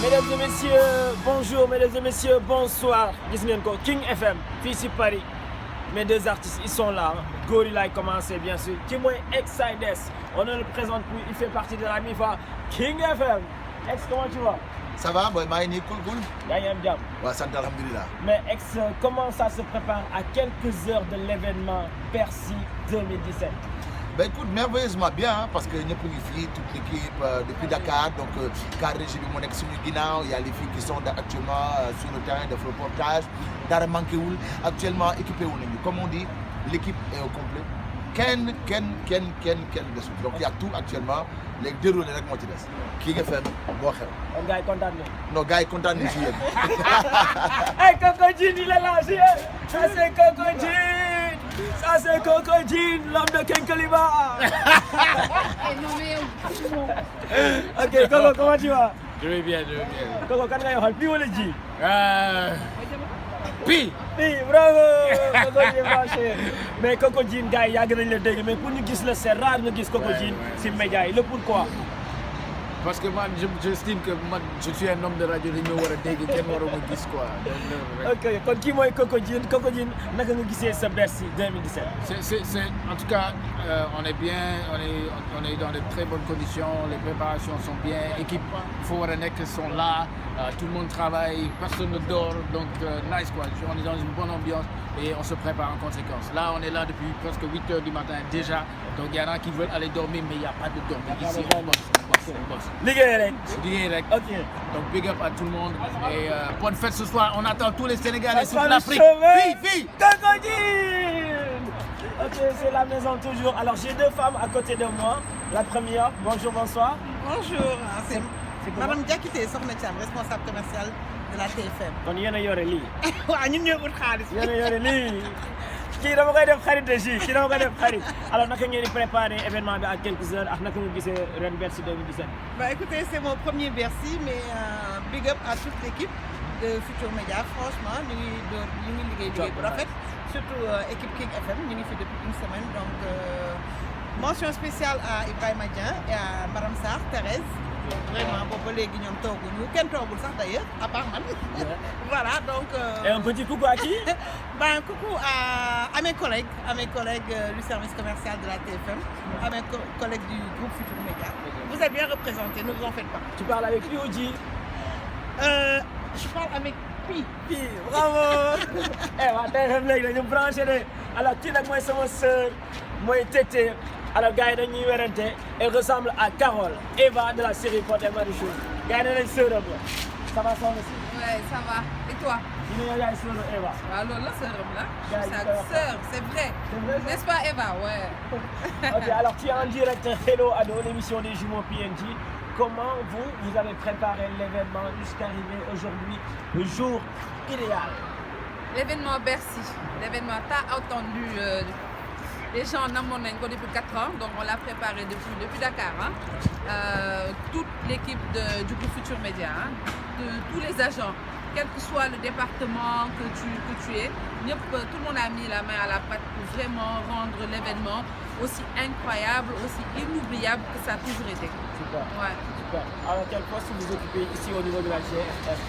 Mesdames et messieurs, bonjour, mesdames et messieurs, bonsoir. Gis ngeen ko King FM fii si Paris. Mes deux artistes, ils sont là. Gorilla a commencé, bien sûr. Qui moi, Exides. On ne le présente plus, il fait partie de la MIFA. King FM. Ex, comment tu vas? Ça va, boy, maa ngi nii cool. yaa ngi am jàmm. waaw sant alhamdulilah. Mais Ex, comment ça se prépare à quelques heures de l'événement Bercy 2017? Ben écoute, merveilleusement bien, hein, parce que ñëpp ngi fii, toute l'équipe depuis Dakar, donc car régie bi moo nekk suñu ginnaaw, il y a les filles qui sont actuellement sur le terrain de reportage, dara manqué wul, actuellement équipé wu nañu, comme on dit, l'équipe est au complet. kenn desul, donc il y a tout actuellement, léegi déroulé rek moo ci des. King FM boo xew. kon gars yi kontaan nañu. non gars yi kontaan nañu si yéen. Hey, Coco Jean, il est là, ça c'est Coco Jean. Ça c'est Coco Jean, l'homme de Kenkeliba. Ok, Coco, comment tu vas? Je vais bien. Coco, kan ngay waxal Pi wala Ji? Pi. Pi, bravo. Coco Jean marché. Mais Coco Jean, gars yi yàgg nañ la dégg, mais pour ñu gis la c'est rare nga gis Coco Jean si média yi. Le pourquoi? Parce que man, j'estime que man, je suis un homme de radio, dañu ma war a dégg kenn waruma gis quoi. Ok, kon kii mooy Coco Jean. Coco Jean, naka nga gisee sa Bercy 2017? C'est en tout cas, on est bien, on est dans de très bonnes conditions, les préparations sont bien, équipe fu war a nekk sont là, tout le monde travaille, personne ne dort, donc nice quoi. On est dans une bonne ambiance et on se prépare en conséquence. Là, on est là depuis presque 8 heures du matin déjà, donc il y en a qui veulent aller dormir, mais il n'y a pas de dormir. Ici, on bosse. Liggéey rek. Ok. Donc big up à tout le monde et bonne fête ce soir. On attend tous les Sénégalais sur Soir l'Afrique. Fille. Coco Jean. Ok, c'est la maison toujours. Alors j'ai deux femmes à côté de moi. La première, bonjour, bonsoir. Bonjour, c'est comment? Madame Diakité Sokhna Thiam, responsable commerciale de la TFM. kon yéen a yore lii. waaw ñun ñoo ut xaalis. yéen a yore lii. kii dama koy def xarit de ji kii dama koy def xarit. Alors naka ngeen di préparer événement bi à quelques heures ak naka nga gisee ren Bercy 2017. Bah écoutez, c'est mon premier Bercy, mais big up à toute l'équipe de Futur Média. Franchement, ñu ngi liggéey bu rafet. Surtout équipe King FM, ñu ngi fi depuis une semaine. Donc mention spéciale à Ibrahima Dieng et à Maram Sarr, Thérèse. Vraiment boobu ba léegi ñoom tooguñu kenn toogul sax d'ailleurs à part man. Voilà donc. Et un petit coucou à qui? Ben coucou à mes collègues du service commercial de la TFM, à mes collègues du groupe Futur Média. Vous êtes bien représentés, ne vous en faites pas. Tu parles avec Pi ou Ji? Je parle avec Pi. Pi, bravo. waa TFM léegi dañu branché de. Alors kii nag mooy sama sœur mooy Tété. Alors gars yi dañuy werante, elle ressemble à Carole, Eva de la série Pod et Marichou. Gars yi nee nañ sœuram la. Ça va soxna si? Ouais, ça va. Et toi? ñu ne yow yaay sœuru Eva. waaw loolu la sœuram la. Gars yi sa ñu koy wax. sœur, c'est vrai. C'est vrai, ça? N'est-ce pas Eva? Ouais. Ok, alors tu es en direct Hello Ado, l'émission des jumeaux PNJ. Comment vous avez préparé l'événement jusqu'à arriver aujourd'hui, le jour idéal? L'événement Bercy. L'événement, t'as entendu, les gens namoon nañ ko depuis 4 ans, donc on l'a préparé depuis Dakar. Hein. Toute l'équipe du groupe Futur Média, hein, de tous les agents, quel que soit le département que tu es, tout le monde a mis la main à la pâte pour vraiment rendre l'événement aussi incroyable, aussi inoubliable que ça a toujours été. Super. Ouais. Super. Alors quel poste vous occupez ici au niveau de la GFF?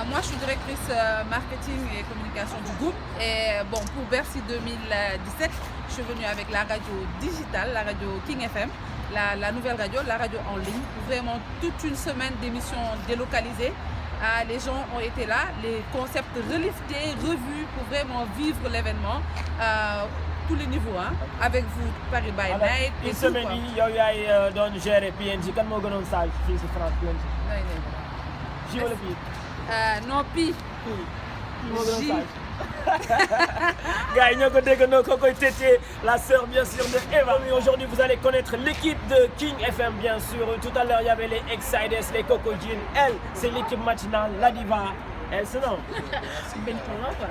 Moi je suis directrice marketing et communication du groupe et bon pour Bercy 2017 je suis venue avec la radio digitale, la radio King FM, la nouvelle radio, la radio en ligne, vraiment toute une semaine d'émissions délocalisées. Les gens ont été là, les concepts reliftés, revus pour vraiment vivre l'événement. Tous les niveaux hein, avec vous Paris by Night. Une semaine yi yow yaay doon gérer PNJ kan moo gënoon sage fii si France PNJ. Ji wala Pi? Non Pi. Pi moo gënoon sage. Gars yi ñoo ko déggandoo Coco Tété, la sœur bien sûr de Eva. Et aujourd'hui vous allez connaître l'équipe de King FM bien sûr. Tout à l'heure il y avait les Exides, les Coco Jean. Elle c'est l'équipe matinale, la diva. Elle se nomme Binta Lopra.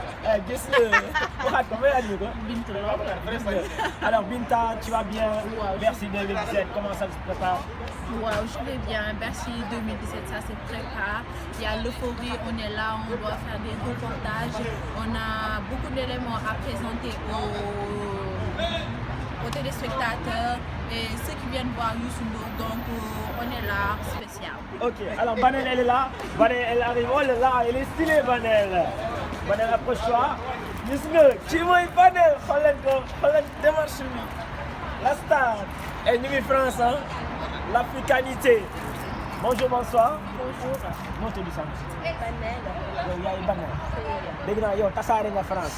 gis nga waxaat ko may andi ko. Binta Lopra. Alors Binta, tu vas bien? Bercy 2017, comment ça se prépare? Wow, je vais bien. Bercy 2017, ça se prépare. Il y a l'euphorie, on est là, on doit faire des reportages. On a beaucoup d'éléments à présenter aux téléspectateurs et ceux qui viennent voir Youssou Ndour, donc on est là spécial. Ok, alors Banel elle est là, Banel elle arrive, oh là là, elle est stylée Banel. Banel approche-toi. Gis nga kii mooy Banel, xoolal démarche bi, la star. Et ñu ngi France, hein? L'africanité. Bonjour, bonsoir. Bonjour. Comment tu dis ça? Banel. Yow yaay Banel. Dégg naa yow tasaare nga France.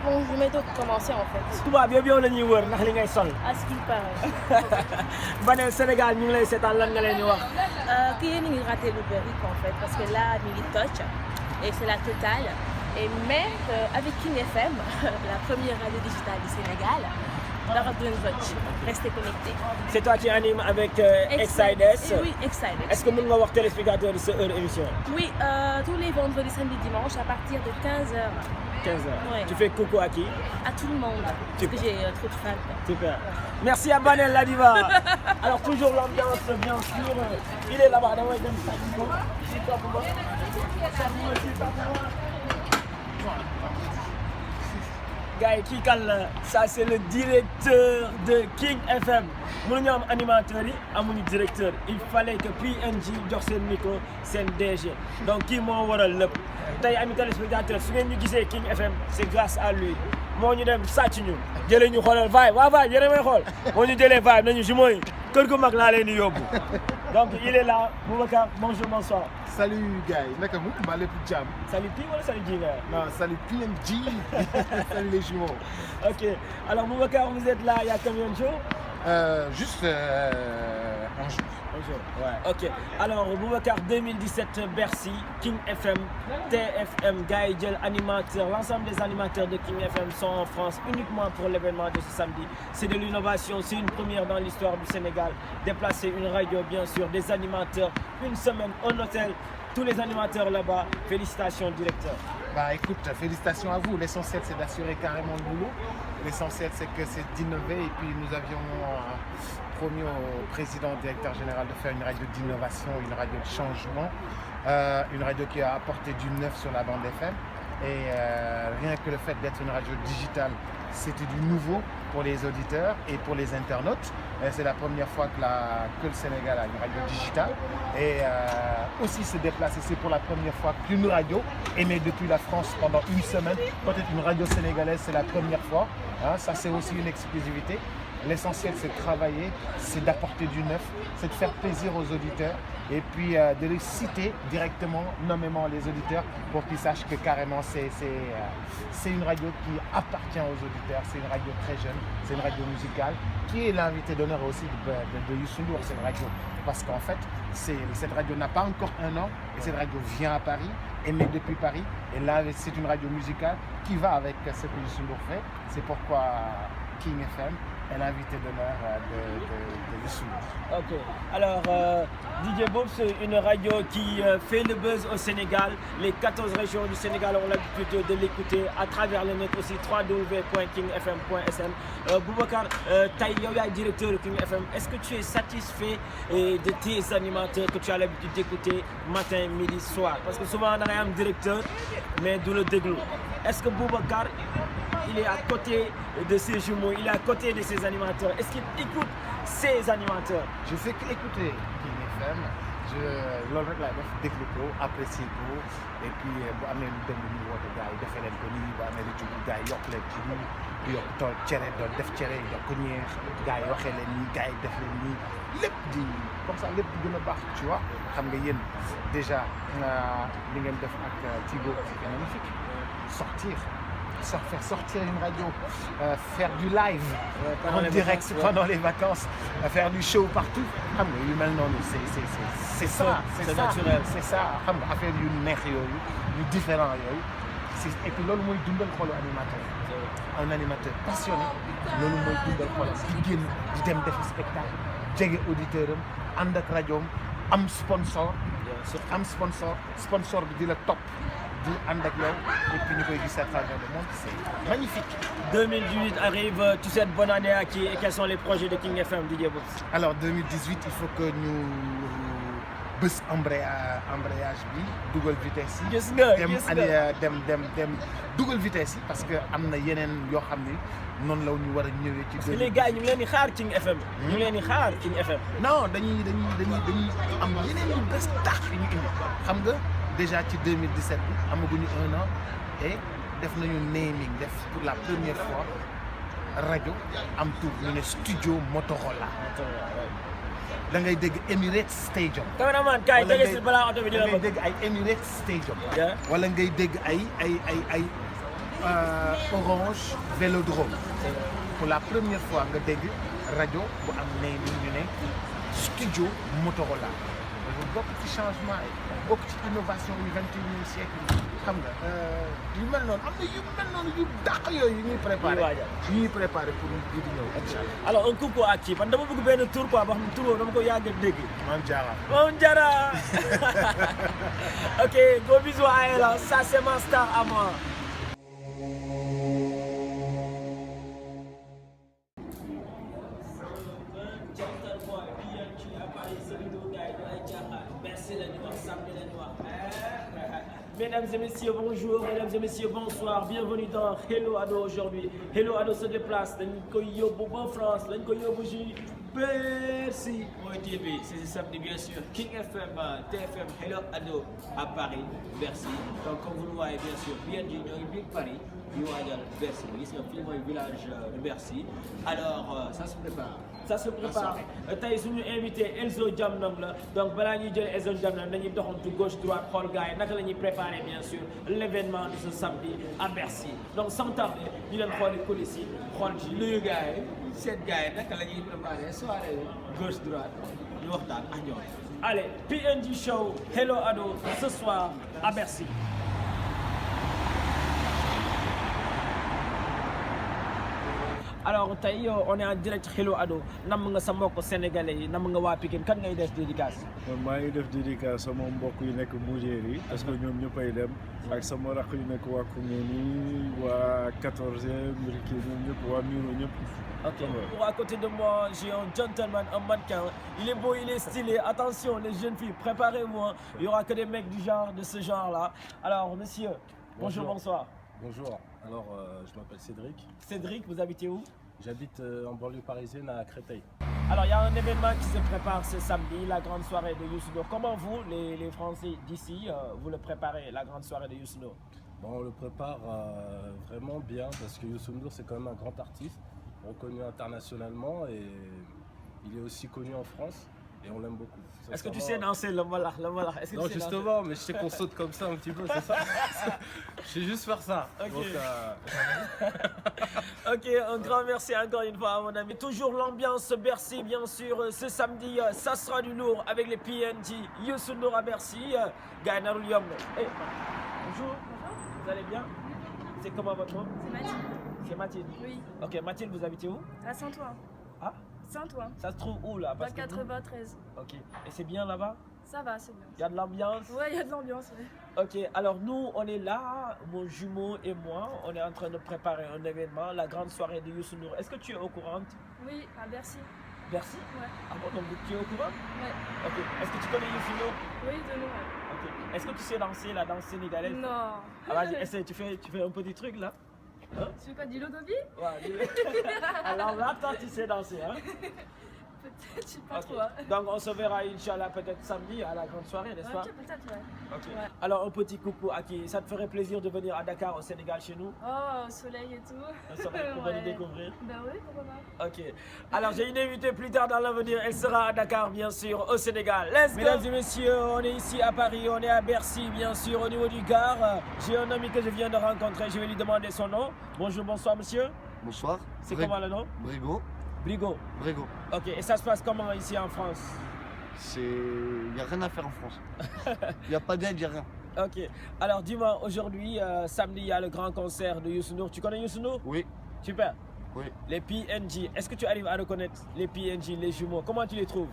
Bon, je vais donc commencer en fait. tubaab yëpp yow la ñuy wër ndax li ngay sol. À ce qu'il paraît. Banel Sénégal ñu ngi lay seetaan lan nga leen di wax. Que yéen a ngi raté le Berrick en fait parce que là, mi ngi touch et c'est la totale. Mais avec King FM, la première radio digitale du Sénégal, dara du leen touch. Restez connectés. C'est toi qui anime avec Exides. Oui, Exides. Est-ce que mën nga wax téléspectateurs de cette heure émission? Oui, tous les vendredis, samedis, dimanches à partir de 15h. 15h. Ouais. Tu fais coucou à qui? À tout le monde. Parce que j'ai trop de fans. Super. Merci à Banel la diva. Alors toujours l'ambiance bien sûr. Il est là-bas. Damay dem sàcc ko. Si topp ma. Sàcc ma si topp ma. Gars yi kii kan la? Ça c'est le directeur de King FM. Mënuñu am animateur yi amuñu directeur. Il fallait que PNJ jox seen micro seen DG. Donc kii moo waral lépp. Tey amis téléspectateurs su ngeen ñu gisee King FM c'est grâce à lui. Moo ñu dem sàcc ñu jëlee ñu xoolal vibe waa vibe yéen a may xool moo ñu jëlee vibe nañu jumeaux yi kër gu mag laa leen di yóbbu. Donc il est là. Boubacar, bonjour, bonsoir. Salut gars, naka mu mbaa lépp jàmm. Salut Pi wala salut Ji nga? Non, salut PNJ. Salut les jumeaux. Ok. Alors Boubacar, vous êtes là il y a combien de jours? Juste un jour. Bonjour. Ouais. Ok. Alors Boubacar 2017 Bercy, King FM, TFM, gars yi jël animateur, l'ensemble des animateurs de King FM sont en France uniquement pour l'événement de ce samedi. C'est de l'innovation, c'est une première dans l'histoire du Sénégal. Déplacer une radio bien sûr, des animateurs, une semaine, un hôtel, tous les animateurs là-bas. Félicitations directeur. Bah écoute, félicitations à vous. L'essentiel c'est d'assurer carrément le boulot. L'essentiel c'est que c'est d'innover et puis nous avions promis au président, au directeur général de faire une radio d'innovation, une radio de changement, une radio qui a apporté du neuf sur la bande FM. Et rien que le fait d'être une radio digitale, c'était du nouveau pour les auditeurs et pour les internautes. C'est la première fois que le Sénégal a une radio digitale. Et aussi se déplacer, c'est pour la première fois qu'une radio émet depuis la France pendant une semaine. Peut-être une radio sénégalaise, c'est la première fois. Hein, ça, c'est aussi une exclusivité. L'essentiel, c'est de travailler, c'est d'apporter du neuf, c'est de faire plaisir aux auditeurs et puis de les citer directement, nommément les auditeurs pour qu'ils sachent que carrément c'est une radio qui appartient aux auditeurs, c'est une radio très jeune, c'est une radio musicale qui est l'invité d'honneur aussi de Youssou Ndour, cette radio. Parce qu'en fait, cette radio n'a pas encore un an et cette radio vient à Paris, émet depuis Paris et là c'est une radio musicale qui va avec ce que Youssou Ndour fait. C'est pourquoi King FM est l'invité d'honneur de Youssou Ndour. Ok. Alors, DJ Bob, c'est une radio qui fait le buzz au Sénégal. Les 14 régions du Sénégal ont l'habitude de l'écouter à travers le net aussi, www.kingfm.sn. Boubacar, tey yow yaay directeur de King FM. Est-ce que tu es satisfait de tes animateurs que tu as l'habitude d'écouter matin, midi, soir? Parce que souvent, on a un directeur, mais du le déglu. Est-ce que Boubacar, il est à côté de ses jumeaux, il est à côté de ses animateurs? Est-ce qu'il écoute ses animateurs? Je fais que écouter King FM. loolu rek laay def déglu ko apprécier ko et puis bu amee lu dem lu ñu woote gars yi defee leen ko nii bu amee lu ci gars yi yokk leen ci nii bu yokk tool cere doon def cere yokk ñeex gars yi waxee leen nii gars yi def leen nii lépp di comme ça lépp di gën a baax tu vois xam nga yéen déjà li ngeen def ak Tigo c'est magnifique faire sortir une radio, faire du live en direct pendant les vacances, faire du show partout. C'est ça, c'est naturel. C'est ça, affaire yu neex yooyu, yu différent yooyu. Et puis loolu mooy dundal xolu animateur. Un animateur passionné, loolu mooy dundal xolam di génn di dem def spectacle, jege auditeur am, ànd ak rajoom, am sponsor, sponsor bi di la topp. Et puis nous pouvons dire à travers le monde, c'est magnifique. 2018 arrive, tu souhaites bonne année à qui et quels sont les projets de King FM, DJ Bob? Alors 2018, il faut que bés embrayage bi dugal vitesse yi. gis nga dem dugal vitesse yi parce que am na yeneen yoo xam ni noonu la ñu war a ñëwee ci. parce que les gars ñu ngi leen di xaar King FM. ñu ngi leen di xaar King FM. non dañuy am yeneen yu bés tax yu ñu indi xam nga déjà ci 2017 bi amaguñu 1 an et def nañu naming def pour la première fois rajo am tur ñu ne studio Motorola. da ngay dégg Emirates Stadium. cameraman kaay dégg si balaa oto bi dina ngay dégg ay Emirates Stadium. wala ngay dégg ay Orange Vélodrome. pour la première fois nga dégg rajo bu am naming ñu ne studio Motorola. dafa bokk ci changement yi bokk ci innovation yu 21e siècle xam nga yu mel noonu am na yu mel noonu yu dàq yooyu ñuy préparé pour di ñëw incha allah. alors un coucou à qui man dama bëgg benn tour quoi boo xam ne tour boobu dama ko yàgg a dégg. Mame Diarra. ok gros bisous à elle ça c'est ma star à moi. Mesdames et messieurs, bonjour. Mesdames et messieurs, bonsoir. Bienvenue dans Hello Ado aujourd'hui. Hello Ado se déplace. Dañ koy yóbbu ba France. Dañ koy yóbbu ci Bercy. Mooy TV. C'est samedi bien sûr. King FM, TFM, Hello Ado à Paris, Bercy. Donc comme vous le voyez bien sûr, BNG ñoo ngi biir Paris. Ñu waajal Bercy. Gis nga fii mooy village de Bercy. Alors ça se prépare. Ça se prépare tey suñu invité Elzo Jamdong la donc balaa ñuy jël Elzo Jamdong dañuy doxantu gauche droite xool gars yi naka la ñuy préparer bien sûr l'événement de ce samedi à Bercy donc sans tarder ñu leen xooli coulisses yi xool ci luyu gars yi seet gars yi naka la ñuy préparer soirée gauche droite ñu waxtaan ak ñoom. Allez PNJ Show Hello Ado ce soir à Bercy. alors tey on est en direct Hello Ado nam nga sa mbokk sénégalais yi nam nga waa Pikine kan ngay def dédicace. maa ngi def dédicace sama mbokk yu nekk Moujéer yi parce que ñoom ñëppay dem ak sama rakk yu nekk waa Koungheul waa 14e Riki ñoom ñëpp waa Miro ñëpp. Ok. Pour à côté de moi j'ai un gentleman, un mannequin. Il est beau, il est stylé. Attention les jeunes filles, préparez-vous. Il y aura que des mecs du genre de ce genre-là. Alors monsieur, bonjour, bonsoir. Bonjour. Alors je m'appelle Cédric. Cédric, vous habitez où? J'habite en banlieue parisienne à Créteil. Alors il y a un événement qui se prépare ce samedi, la grande soirée de Youssou Ndour. Comment vous, les Français d'ici, vous le préparez, la grande soirée de Youssou Ndour? Bon, on le prépare vraiment bien parce que Youssou Ndour c'est quand même un grand artiste, reconnu internationalement et il est aussi connu en France et on l'aime beaucoup. Est-ce que tu sais danser le malach? Non justement, mais je sais qu'on saute comme ça un petit peu, c'est ça. Je sais juste faire ça. Ok. Donc, ok, un grand merci encore une fois à mon ami. Toujours l'ambiance Bercy, bien sûr. Ce samedi, ça sera du lourd avec les PNJ. Youssou Ndour à Bercy. Gaï Narul Yom. Hey, bonjour. Vous allez bien? C'est comment votre nom? C'est Mathilde. C'est Mathilde? Oui. Ok, Mathilde, vous habitez où? À Saint-Ouen. Ah? Saint-Ouen. Ça se trouve où là? Dans 93. Ok. Et c'est bien là-bas? Ça va, c'est bien. Il y a de l'ambiance? Ouais, il y a de l'ambiance, ouais. Ok, alors nous, on est là, mon jumeau et moi, on est en train de préparer un événement, la grande soirée de Youssou Ndour. Est-ce que tu es au courant? Oui, à Bercy. Bercy? Ouais. Ah bon, donc tu es au courant? Ouais. Ok, est-ce que tu connais Youssou Ndour? Oui, de nous, ouais. Ok, est-ce que tu sais danser la danse sénégalaise? Non. Ah vas-y, essaye, tu fais un petit truc là? Hein? Tu veux pas du Lodobi? Ouais, alors là, toi, tu sais danser, hein? Peut-être, je sais pas Ok. trop. Hein. Donc on se verra, Inch'Allah, peut-être samedi à la grande soirée, n'est-ce pas? Ok, peut-être, ouais. Ok. Ouais. Alors un petit coucou à qui? Ça te ferait plaisir de venir à Dakar, au Sénégal, chez nous? Oh, soleil et tout. Un soleil pour venir découvrir? Ben oui, pourquoi pas. Ok. Alors j'ai une invitée plus tard dans l'avenir. Elle sera à Dakar, bien sûr, au Sénégal. Let's go! Mesdames et messieurs, on est ici à Paris, on est à Bercy, bien sûr, au niveau du Gard. J'ai un ami que je viens de rencontrer. Je vais lui demander son nom. Bonjour, bonsoir, monsieur. Bonsoir. C'est comment le nom? Brigo. Brigo. Brigo. Ok. Et ça se passe comment ici en France? Il n'y a rien à faire en France. Il n'y a pas d'aide, il n'y a rien. Ok. Alors dis-moi, aujourd'hui, samedi, il y a le grand concert de Youssou Ndour. Tu connais Youssou Ndour? Oui. Super. Oui. Les PNJ. Est-ce que tu arrives à reconnaître les PNJ, les jumeaux? Comment tu les trouves?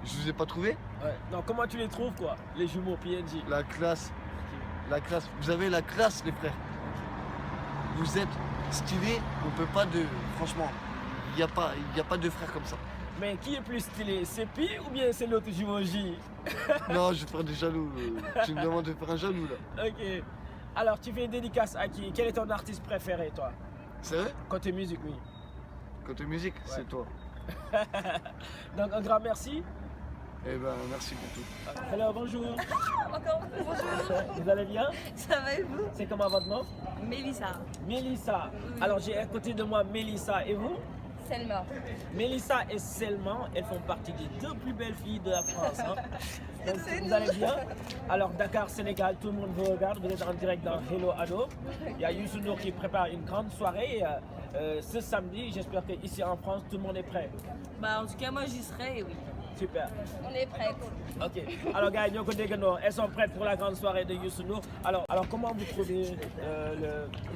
Je vous ai pas trouvé? Ouais. Non, comment tu les trouves, quoi? Les jumeaux PNJ. La classe. La classe. Vous avez la classe, les frères. Vous êtes stylés. On peut pas de... Franchement, il n'y a pas de frères comme ça. Mais qui est plus stylé, Sepi ou bien c'est l'autre Jumoji? Non, je vais faire des jaloux. Tu me demandes de faire un jaloux là. Ok. Alors, tu fais une dédicace à qui? Quel est ton artiste préféré, toi? C'est vrai? Côté musique, oui. Côté musique, c'est toi. Donc, un grand merci. Eh ben, merci pour tout. Hello, bonjour. Encore bonjour. Vous allez bien? Ça va et vous? C'est comment votre nom? Mélissa. Mélissa. Alors, j'ai à côté de moi Mélissa. Et vous? Selma. Mélissa et Selma, elles font partie des 2 plus belles filles de la France. Hein. Donc, vous allez bien? Alors, Dakar, Sénégal, tout le monde vous regarde. Vous êtes en direct dans Hello Ado. Il y a Youssou N'Dour qui prépare une grande soirée ce samedi. J'espère qu'ici en France, tout le monde est prêt. Bah, en tout cas, moi, j'y serai, oui. Super. On est prêts. Ok. Alors, gars, elles sont prêtes pour la grande soirée de Youssou N'Dour. Alors, comment vous trouvez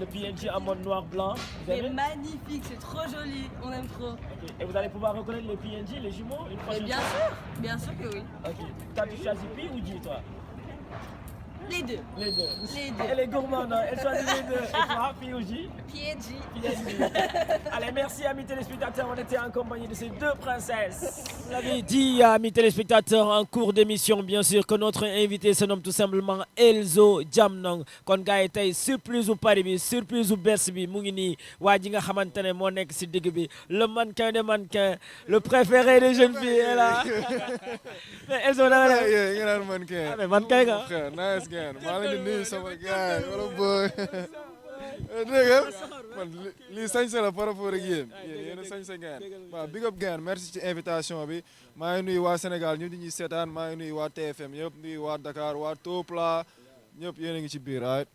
le PNJ en mode noir-blanc? C'est magnifique, c'est trop joli. On aime trop. Okay. Et vous allez pouvoir reconnaître les PNJ, les jumeaux, une prochaine fois? Bien sûr que oui. Ok. T'as tu choisi Pi ou J, toi? Les deux. Les deux. Les deux. Elle est gourmande, hein? Elle choisit les deux. Et toi, Pi ou J? PNJ. Allez, merci amis téléspectateurs, on était en compagnie de ces 2 princesses. Vous l'avez dit amis téléspectateurs en cours d'émission, bien sûr que notre invité se nomme tout simplement Elzo Jamnong. Kon gars yi tey surprise ou pari bi, surprise ou berce bi mu ngi nii waa ji nga xamante ne moo nekk si digg bi, le mannequin des mannequins, le préféré des jeunes filles est là. Mais Elzo da nga def. nga naan mannequin. Ah mais mannequin nga. Nice gang. maa ngi leen di nuyu sama gars yi wala boy. dégg nga man lii sañse la par rapport ak yéen a sañse gaan. waaw big up gaan, merci ci invitation bi. maa ngi nuyu waa Sénégal ñu di ñuy seetaan, maa ngi nuyu waa TFM yëpp, nuyu waa Dakar, waa Topla ñëpp yéen a ngi ci biir right.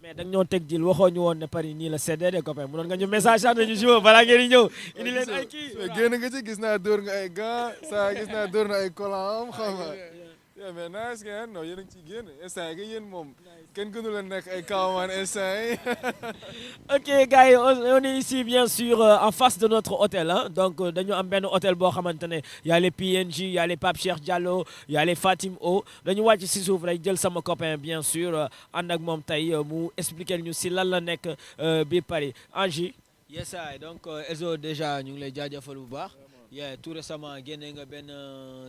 Mais da nga ñoo teg jil waxoo ñu woon ne Paris nii la seddee de copain mënoon nga ñu message am nañu si moom balaa ngeen di ñëw indi leen ay kii. génn nga ci gis naa dóor nga ay gants saa gis naa dóor na ay collant xam nga. mais nice ngeen non yéen a ngi ciy génn instant yi nga yéen moom kenn gënu leen nekk ay kawman instant yi. Ok gars yi on est ici bien sûr en face de notre hôtel hein? Donc dañu am benn hôtel boo xamante ne y a les PNJ, y a les Pape Cheikh Diallo, y a les Fatim O. Dañu wàcc si suuf rek jël sama copain bien sûr ànd ak moom tey mu expliquer ñu si lan la nekk biir Paris. Angie. Yes I donc Elzo déjà ñu ngi lay jaajëfal bu baax. Yeah, tout récemment génne nga benn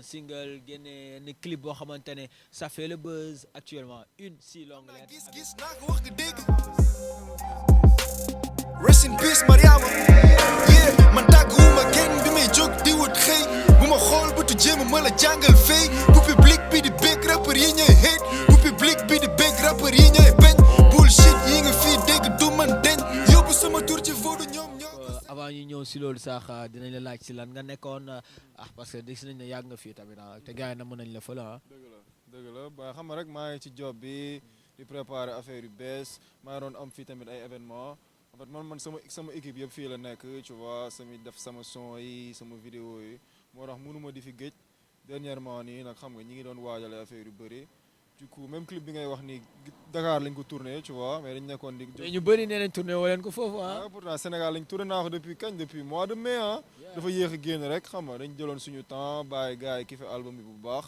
single génne un clip boo xamante ne ça fait le buzz actuellement une si longue lettre. Rest in peace Mariama. Yeah, man tàgguwuma kenn bi may jóg di wut xëy bu ma xool ba tu jéem ma la jàngal fay bu public bi di bég rappeur yi ñooy hate bu public bi di bég rappeur yi ñooy bañ bullshit yi nga fii dégg du man deñ yóbbu sama tur ci vodu ñoom avant ñu ñëw si loolu sax dinañ la laaj si lan nga nekkoon parce que gis nañ ne yàgg nga fii tamit te gars yi na mën nañ la fële ah. dëgg la ba xam nga rek maa ngi ci job bi di préparer affaire yu bees maa ngi doon am fii tamit ay événements en fait man sama équipe yëpp fii la nekk tu vois sami def sama son yi sama vidéo yi moo tax mënuma di fi géej dernièrement nii nag xam nga ñi ngi doon waajale affaire yu bëri. Du coup même clip bi ngay wax ni Dakar lañ ko tourné tu vois mais dañ nekkoon di. ñu bëri nee nañ tourné woo leen ko foofu ah. pourtant Sénégal lañ tourné naa ko depuis kañ depuis mois de mai ah. dafa yéex a génn rek xam nga dañ jëloon suñu temps bàyyi gars yi ki fi album bi bu baax.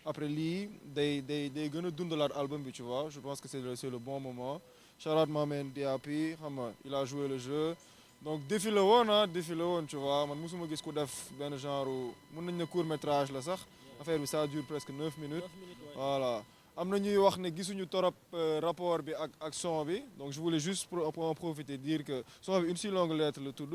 après lii day gën a dundalaat album bi tu vois je pense que c'est le bon moment. shout out ma man DAP xam nga il a joué le jeu donc défi la woon tu vois man mosuma gis ku def benn genre mën nañ ne court métrage la sax affaire bi ça dure presque 9 minutes voilà. am na ñuy wax ne gisuñu torop rapport bi ak son bi donc je voulais juste pour en profiter dire que son bi une si longue lettre la tudd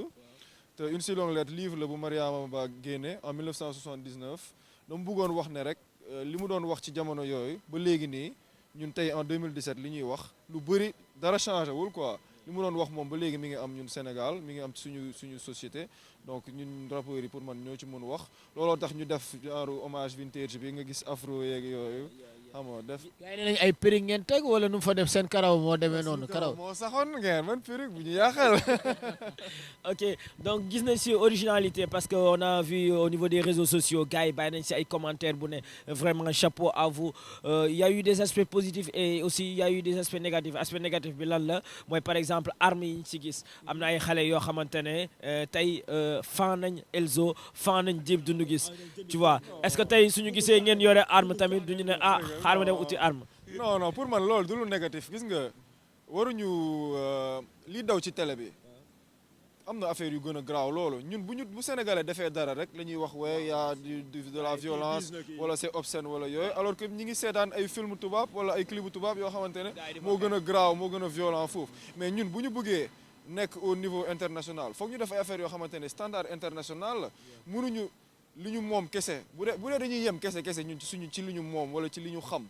te une si longue lettre livre la bu Mariama Ba génne en 1979 dama bëggoon wax ne rek li mu doon wax ci jamono yooyu ba léegi nii ñun tey en 2017 li ñuy wax lu bëri dara changé wul quoi li mu doon wax moom ba léegi mi ngi am ñun Sénégal mi ngi am suñu société donc ñun rappeurs yi pour man ñoo ci mën wax looloo tax ñu def genre hommage vintage bi nga gis afro yeeg yooyu xam nga def. gars yi nee nañ ay perruque ngeen teg wala nu mu fa def seen karaw moo demee noonu karaw. moo saxoon ngeen man perruque bu ñu yaaxal. Ok donc gis nañ si originalité parce que on a vu au niveau des réseaux sociaux gars yi bàyyi nañ si ay commentaires bu ne vraiment chapeau à vous il y a eu des aspects positifs et aussi il y a eu des aspects négatifs aspect négatif bi lan la mooy par exemple armes yi ñu si gis am na ay xale yoo xamante ne tey fan nañ Elzo fan nañ Dip Doundou Guiss tu vois est-ce que tey suñu gisee ngeen yore arme tamit duñu ne ah. xaar ma dem uti arme. non pour man loolu du lu négatif gis nga waruñu li daw ci télé bi am na affaire yu gën a graaw loolu ñun bu Sénégalais defee dara rek la ñuy wax ouais y a de la violence wala c'est obscène wala yooyu alors que ñi ngi seetaan ay film tubaab wala ay clip tubaab yoo xamante ne moo gën a graaw moo gën a violent foofu mais ñun bu ñu bëggee nekk au niveau international foog ñu def ay affaires yoo xamante ne standard international la mënuñu li ñu moom kese bu dee dañuy yem kese ñun ci li ñu moom wala ci li ñu xam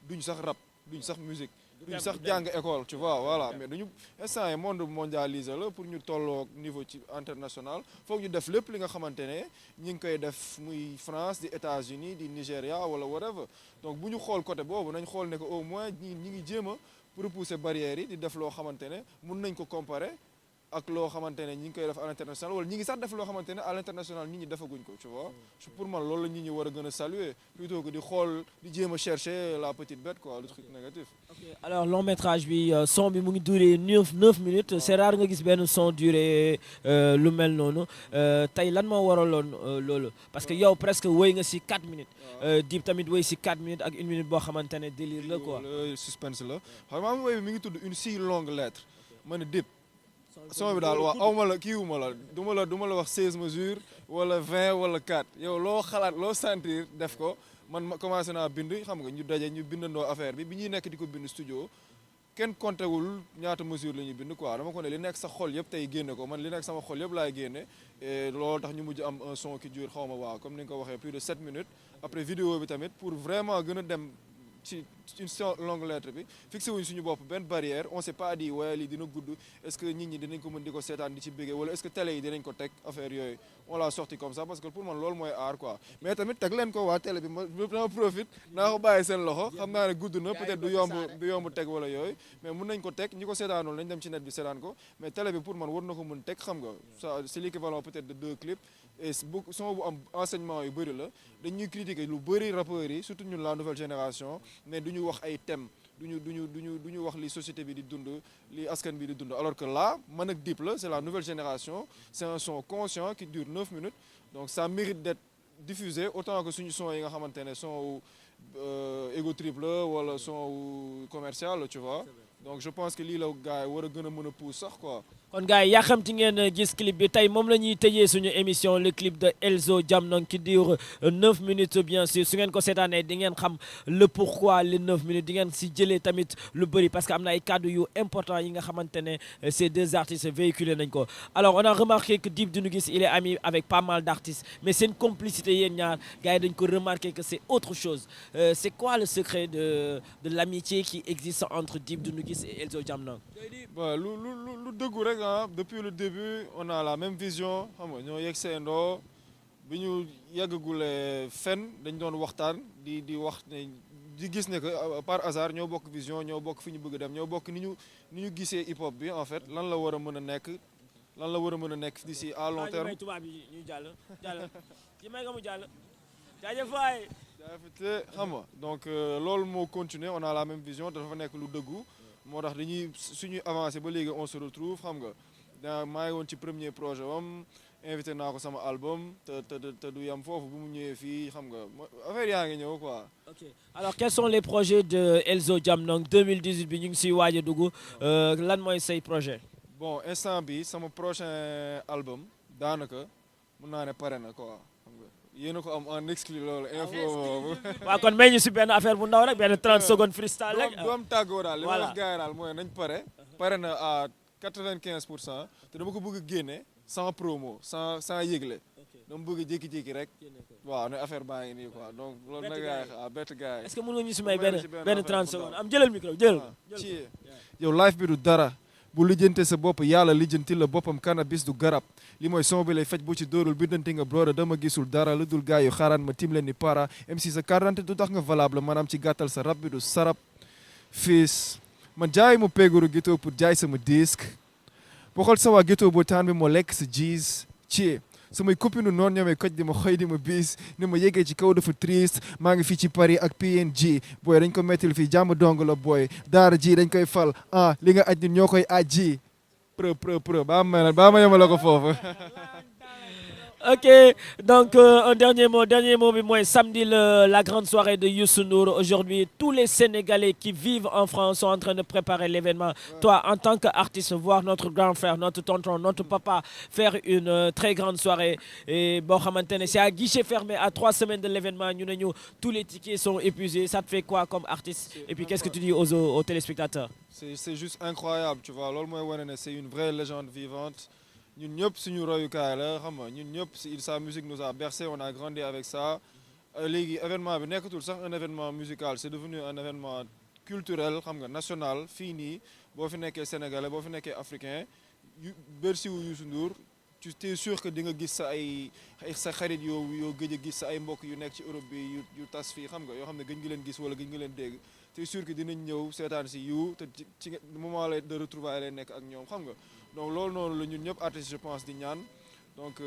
duñ sax rap duñ sax musique duñ sax jàng école tu vois voilà mais dañu instant yi monde mondialisé la pour ñu tolloo niveau ci international foog ñu def lépp li nga xamante ne ñi ngi koy def muy France di États-Unis di Nigéria wala whatever donc bu ñu xool côté boobu nañ xool ne que au moins ñi ngi jéem a repousser barrières yi di def loo xamante ne mun nañ ko comparer ak loo xamante ne ñi ngi koy def à l'international wala ñi ngi sax def loo xamante ne à l'international nit ñi defaguñ ko tu vois pour man loolu la nit ñi war a gën a saluer plutôt que di xool di jéem a chercher la petite bête quoi le truc négatif. Ok, alors long métrage bi son bi mu ngi duré 9 minutes c'est rare nga gis benn son duré lu mel noonu tey lan moo waraloon loolu parce que yow presque woy nga si 4 minutes Dip tamit woy si 4 minutes ak 1 minute boo xamante ne délire la quoi. suspense la xam nga woy bi mi ngi tudd une si longue lettre ma ne Dip son bi daal waaw awma la kiiwuma la du ma la wax 16 mesures wala 20 wala 4 yow loo xalaat loo sentir def ko man commencé naa bind xam nga ñu daje ñu bindandoo affaire bi ñuy nekk di ko bind studio kenn compté wul ñaata mesure la ñuy bind quoi dama ko ne li nekk sa xol yëpp tey génne ko man li nekk sama xol yëpp laay génne et loolu tax ñu mujj am un son qui dure xaw ma waaw comme ni nga ko waxee plus de 7 minutes après vidéo bi tamit pour vraiment gën a dem ci une longue lettre bi fixé wuñ suñu bopp benn barrière on s'est pas dit waaye lii dina gudd est-ce que nit ñi dinañ ko mën di ko seetaan di ci béggee wala est-ce que télé yi dinañ ko teg affaire yooyu on l'a sorti comme ça parce que pour man loolu mooy aar quoi mais tamit teg leen ko waa télé bi ma profite naa ko bàyyi seen loxo xam naa ne gudd na peut-être du yomb teg wala yooyu mais mun nañ ko teg ñi ko seetaanoon nañ dem ci net bi seetaan ko mais télé bi pour man war na ko mën teg xam nga ça c'est l'équivalent peut-être de 2 clips et son bu am enseignement yu bëri la dañuy critiquer lu bëri rappeurs yi surtout ñun la nouvelle génération mais duñu wax ay thèmes duñu wax li société bi di dund li askan bi di dund alors que là man ak Dip la c'est la nouvelle génération c'est un son conscient qui dure 9 minutes donc ça mérite d'être diffusé autant que suñu son yi nga xamante ne son ego trip la wala son commercial tu vois donc je pense que lii la gars yi war a gën a mën a pousse sax quoi. kon gars yi yàkkamti ngeen gis clip bi tey moom la ñuy tëjee suñu émission le clip de Elzo Jamdong qui dure 9 minutes bien sûr su ngeen ko seetaanee di ngeen xam le pourquoi les 9 minutes di ngeen si jëlee tamit lu bëri parce que am na ay kàddu yu important yi nga xamante ne ces deux artistes véhiculé nañ ko alors on a remarqué que Dip Doundou Guiss il est ami avec pas mal d'artistes mais c'est une complicité yéen ñaar gars yi dañ ko remarqué que c'est autre chose c'est quoi le secret de l'amitié qui existe entre Dip Doundou Guiss et Elzo Jamdong. lu dëggu rek depuis le début on a la même vision xam nga ñoo yegg seendoo bi ñu yeggagulee fenn dañ doon waxtaan di wax ne di gis ne que par hasard ñoo bokk vision ñoo bokk fi ñu bëgg dem ñoo bokk ni ñu gisee hip hop bi en fait lan la war a mën a nekk d'ici à long terme. tubaab yi ñuy jàll ci may nga mu jàll jaajëf waay xam nga donc loolu moo continuer on a la même vision dafa nekk lu dëggu moo tax dañuy suñuy avancé ba léegi on se retrouve xam nga maa ngi woon ci premier projet wam invité naa ko sama album te du yam foofu bu mu ñëwee fii xam nga affaire yaa ngi ñëw quoi. Ok alors quels sont les projets de Elzo Jamdong 2018 bi ñu ngi siy waaj a dugg lan mooy say projet. bon instant bi sama prochain album daanaka mun naa ne pare na quoi xam nga yéen a ko am en exclu loolu info boobu. waaw kon may ñu si benn affaire bu ndaw rek benn 30 secondes freestyle rek. du am tàggoo daal li ma wax gars yi daal mooy nañ pare na à 95% te dama ko bëgg a génne sans promo sans yëgle dama bëgg a jékki-jékki rek waaw ne affaire baa ngi nii quoi donc loolu nag gars yi bett gars yi. est-ce que mën nga ñu si may benn 30 secondes am jëlal micro jël ci yow life bi du dara bu lijjante sa bopp yàlla lijjanti la boppam cannabis du garab li mooy son bi lay faj bu ci dóorul biddanti nga broda dama gisul dara lu dul gars yu xaaraan ma tim leen ni para MC sa quarante du tax nga valable maanaam ci gàttal sa rab bi du sarab fiis man jaay mu péeguru ghetto pour jaay sama disque boo xool sa waa ghetto boo taan bi moo lekk sa jeez ci samay copine noonu ñoomee koj di ma xëy di ma bis ni ma yégee ci kaw dafa triste maa ngi fii ci Paris ak PNG booy dañ ko mettil fii jàmm dong la booy daara ji dañ koy fal li nga aj ñun ñoo koy aj ji baa ma yemale ko foofu Ok, donc un dernier mot, mais moi, samedi, la grande soirée de Youssou N'Dour. Aujourd'hui, tous les Sénégalais qui vivent en France sont en train de préparer l'événement. Toi, en tant qu'artiste, voir notre grand frère, notre tonton, notre papa faire une très grande soirée. Et bon, c'est à guichet fermé, à 3 semaines de l'événement. Tous les tickets sont épuisés. Ça te fait quoi comme artiste? Et puis, qu'est-ce que tu dis aux téléspectateurs? C'est juste incroyable, tu vois. C'est une vraie légende vivante. Ñun ñëpp suñu royukaay la xam nga ñun ñëpp sa musique nous a bercé, on a grandi avec ça. Léegi événement bi nekkatul sax un événement musical, c'est devenu un événement culturel xam nga national. Fii nii boo fi nekkee sénégalais boo fi nekkee africain Bercy wu Youssou Ndour tu es sûr que di nga gis sa xarit yoo gëj a gis sa ay mbokk yu nekk ci Europe bi yu tas fii xam nga yoo xam ne gëj nga leen gis wala gëj nga leen dégg. Tu es sûr que dinañ ñëw seetaan si yu te ci moment de retrouvailles lay nekk ak ñoom xam nga. Donc loolu noonu la ñun ñëpp artistes je pense di ñaan donc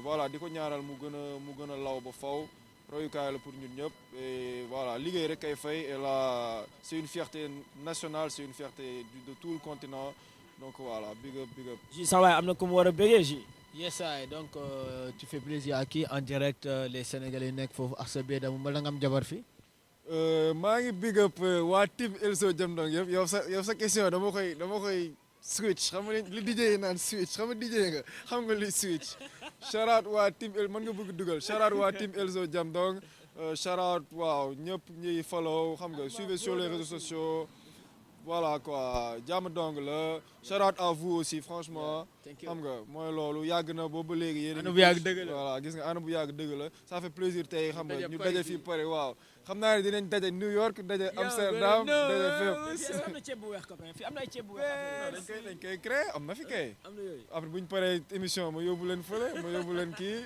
voilà di ko ñaaral mu gën a law ba faw royukaay la pour ñun ñëpp et voilà liggéey rek kay fay et là c'est une fierté nationale, c'est une fierté de tout le continent donc voilà big up. Ji sa waay am na ku mu war a bégee Ji. Yes I donc tu fais plaisir à qui en direct les Sénégalais nekk foofu ak sa biir damu ma la nga am jabar fi. maa ngi big up waa team Elzo Jamdong yëpp yow sa question dama koy switch xam nga li DJ naan switch xam nga DJ nga xam nga li switch shout out waa team mën nga bëgg dugal shout out waa team Elzo Jamdong shout out waaw ñëpp ñuy follow xam nga suivez sur les réseaux sociaux voilà quoi jàmm dong la shout out à vous aussi franchement xam nga mooy loolu yàgg na boobu ba léegi yéen bu yàgg dëgg la voilà gis nga ana bu yàgg dëgg la ça fait plaisir tey xam nga ñu daje fii Paris waaw xam naa ne dinañ daje New York daje Amsterdam daje fépp. am na ceeb bu weex copain fii am na ay ceeb bu weex. dañ koy créer am na fi kay. après bu ñu paree émission ma yóbbu leen fële ma yóbbu leen kii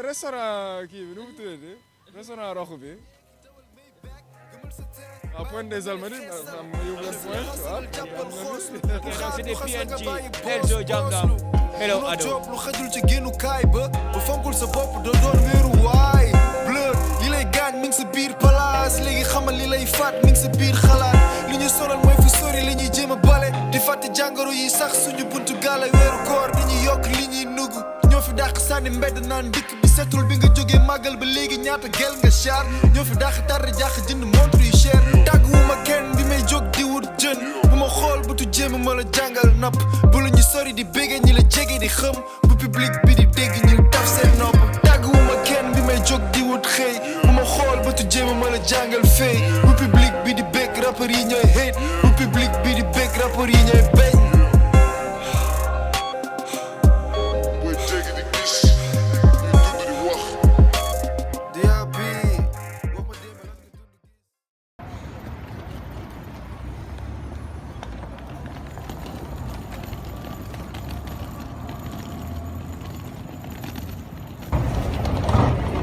restaurant kii bi nu mu tuddati restaurant rox bi. à Pointe des Almadies ma yóbbu leen Pointe waaw. c'est des PNG Elzo Jamdong Hello Ado. lu xajul ci génnu kaay ba fonkul sa bopp doo doon wéeru waay bleu li lay gaañ mi ngi sa biir palaas léegi xamal li lay faat mi ngi sa biir xalaat li ñu sonal mooy fu sori li ñuy jéem a bale di fàtte jàngoro yi sax suñu buntu gaale weeru koor dañuy yokk li ñuy nugg ñoo fi dàq sànni mbedd naan dikk bi setul bi nga jógee màggal ba léegi ñaata gel nga char ñoo fi dàq tarde jàq jënd montre yu cher tàgguwuma kenn bi may jóg di wut jën bu ma xool bu tu jéem ma la jàngal napp bu la ñu sori di bége ñi la jege di xëm bu public bi di dégg ñu taf seen nopp tàgguwuma kenn bi may jóg di wut xëy bu ma xool bu tu jéem ma la jàngal fay bu public bi di bég rappeur yi ñooy hate bu public bi di bég rappeur yi ñooy bañ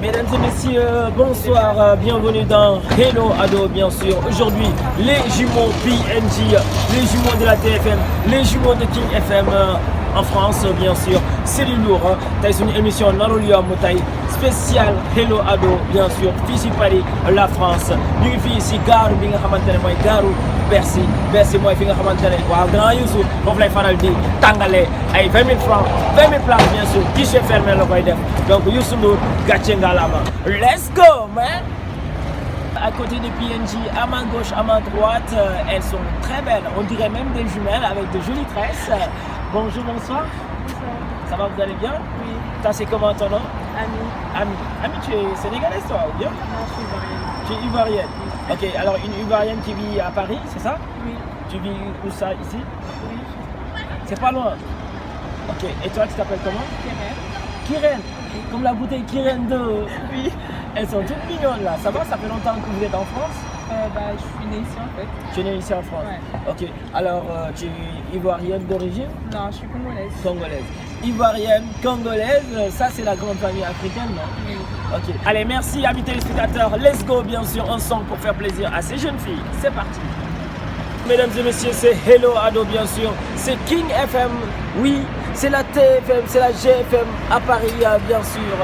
Mesdames et messieurs, bonsoir, bienvenue dans Hello Ado bien sûr. Aujourd'hui, les jumeaux PNG, les jumeaux de la TFM, les jumeaux de King FM en France bien sûr. C'est du lourd, c'est une émission Narolia Moutaï spéciale Hello Ado bien sûr. Ici Paris, la France. Nous sommes ici, gare, nous sommes gare, Bercy. Bercy, moi, je suis Grand Youssou, on fait fanal di Tangale, ay 20 000 francs, 20 000 places bien sûr, guichet fermé le koy def. Donc Youssou Ndour, Gatchenga là-bas. Let's go, man! À côté des PNJ, à ma gauche, à ma droite, elles sont très belles. On dirait même des jumelles avec de jolies tresses. Bonjour, bonsoir. Bonsoir. Ça va, vous allez bien? Oui. Toi, c'est comment ton nom? Ami. Ami, tu es sénégalaise toi ou bien? Non, je suis ivoirienne. Tu es ivoirienne? Oui. Ok, alors une ivoirienne qui vit à Paris, c'est ça? Oui. Tu vis où ça, ici? Oui. C'est pas loin? Ok, et toi, tu t'appelles comment? Kiren. Comme la bouteille Kiren 2. Oui. Elles sont toutes mignonnes là. Ça va? Ça fait longtemps que vous êtes en France? Je suis née ici en fait. Tu es née ici en France? Ouais. Ok. Alors, tu es ivoirienne d'origine? Non, je suis congolaise. Congolaise. Ivoirienne, congolaise, ça c'est la grande famille africaine, non? Oui. Ok. Allez, merci amis téléspectateurs. Let's go bien sûr ensemble pour faire plaisir à ces jeunes filles. C'est parti. Mesdames et messieurs, c'est Hello Ado bien sûr. C'est King FM. Oui, c'est la TFM, c'est la GFM à Paris bien sûr.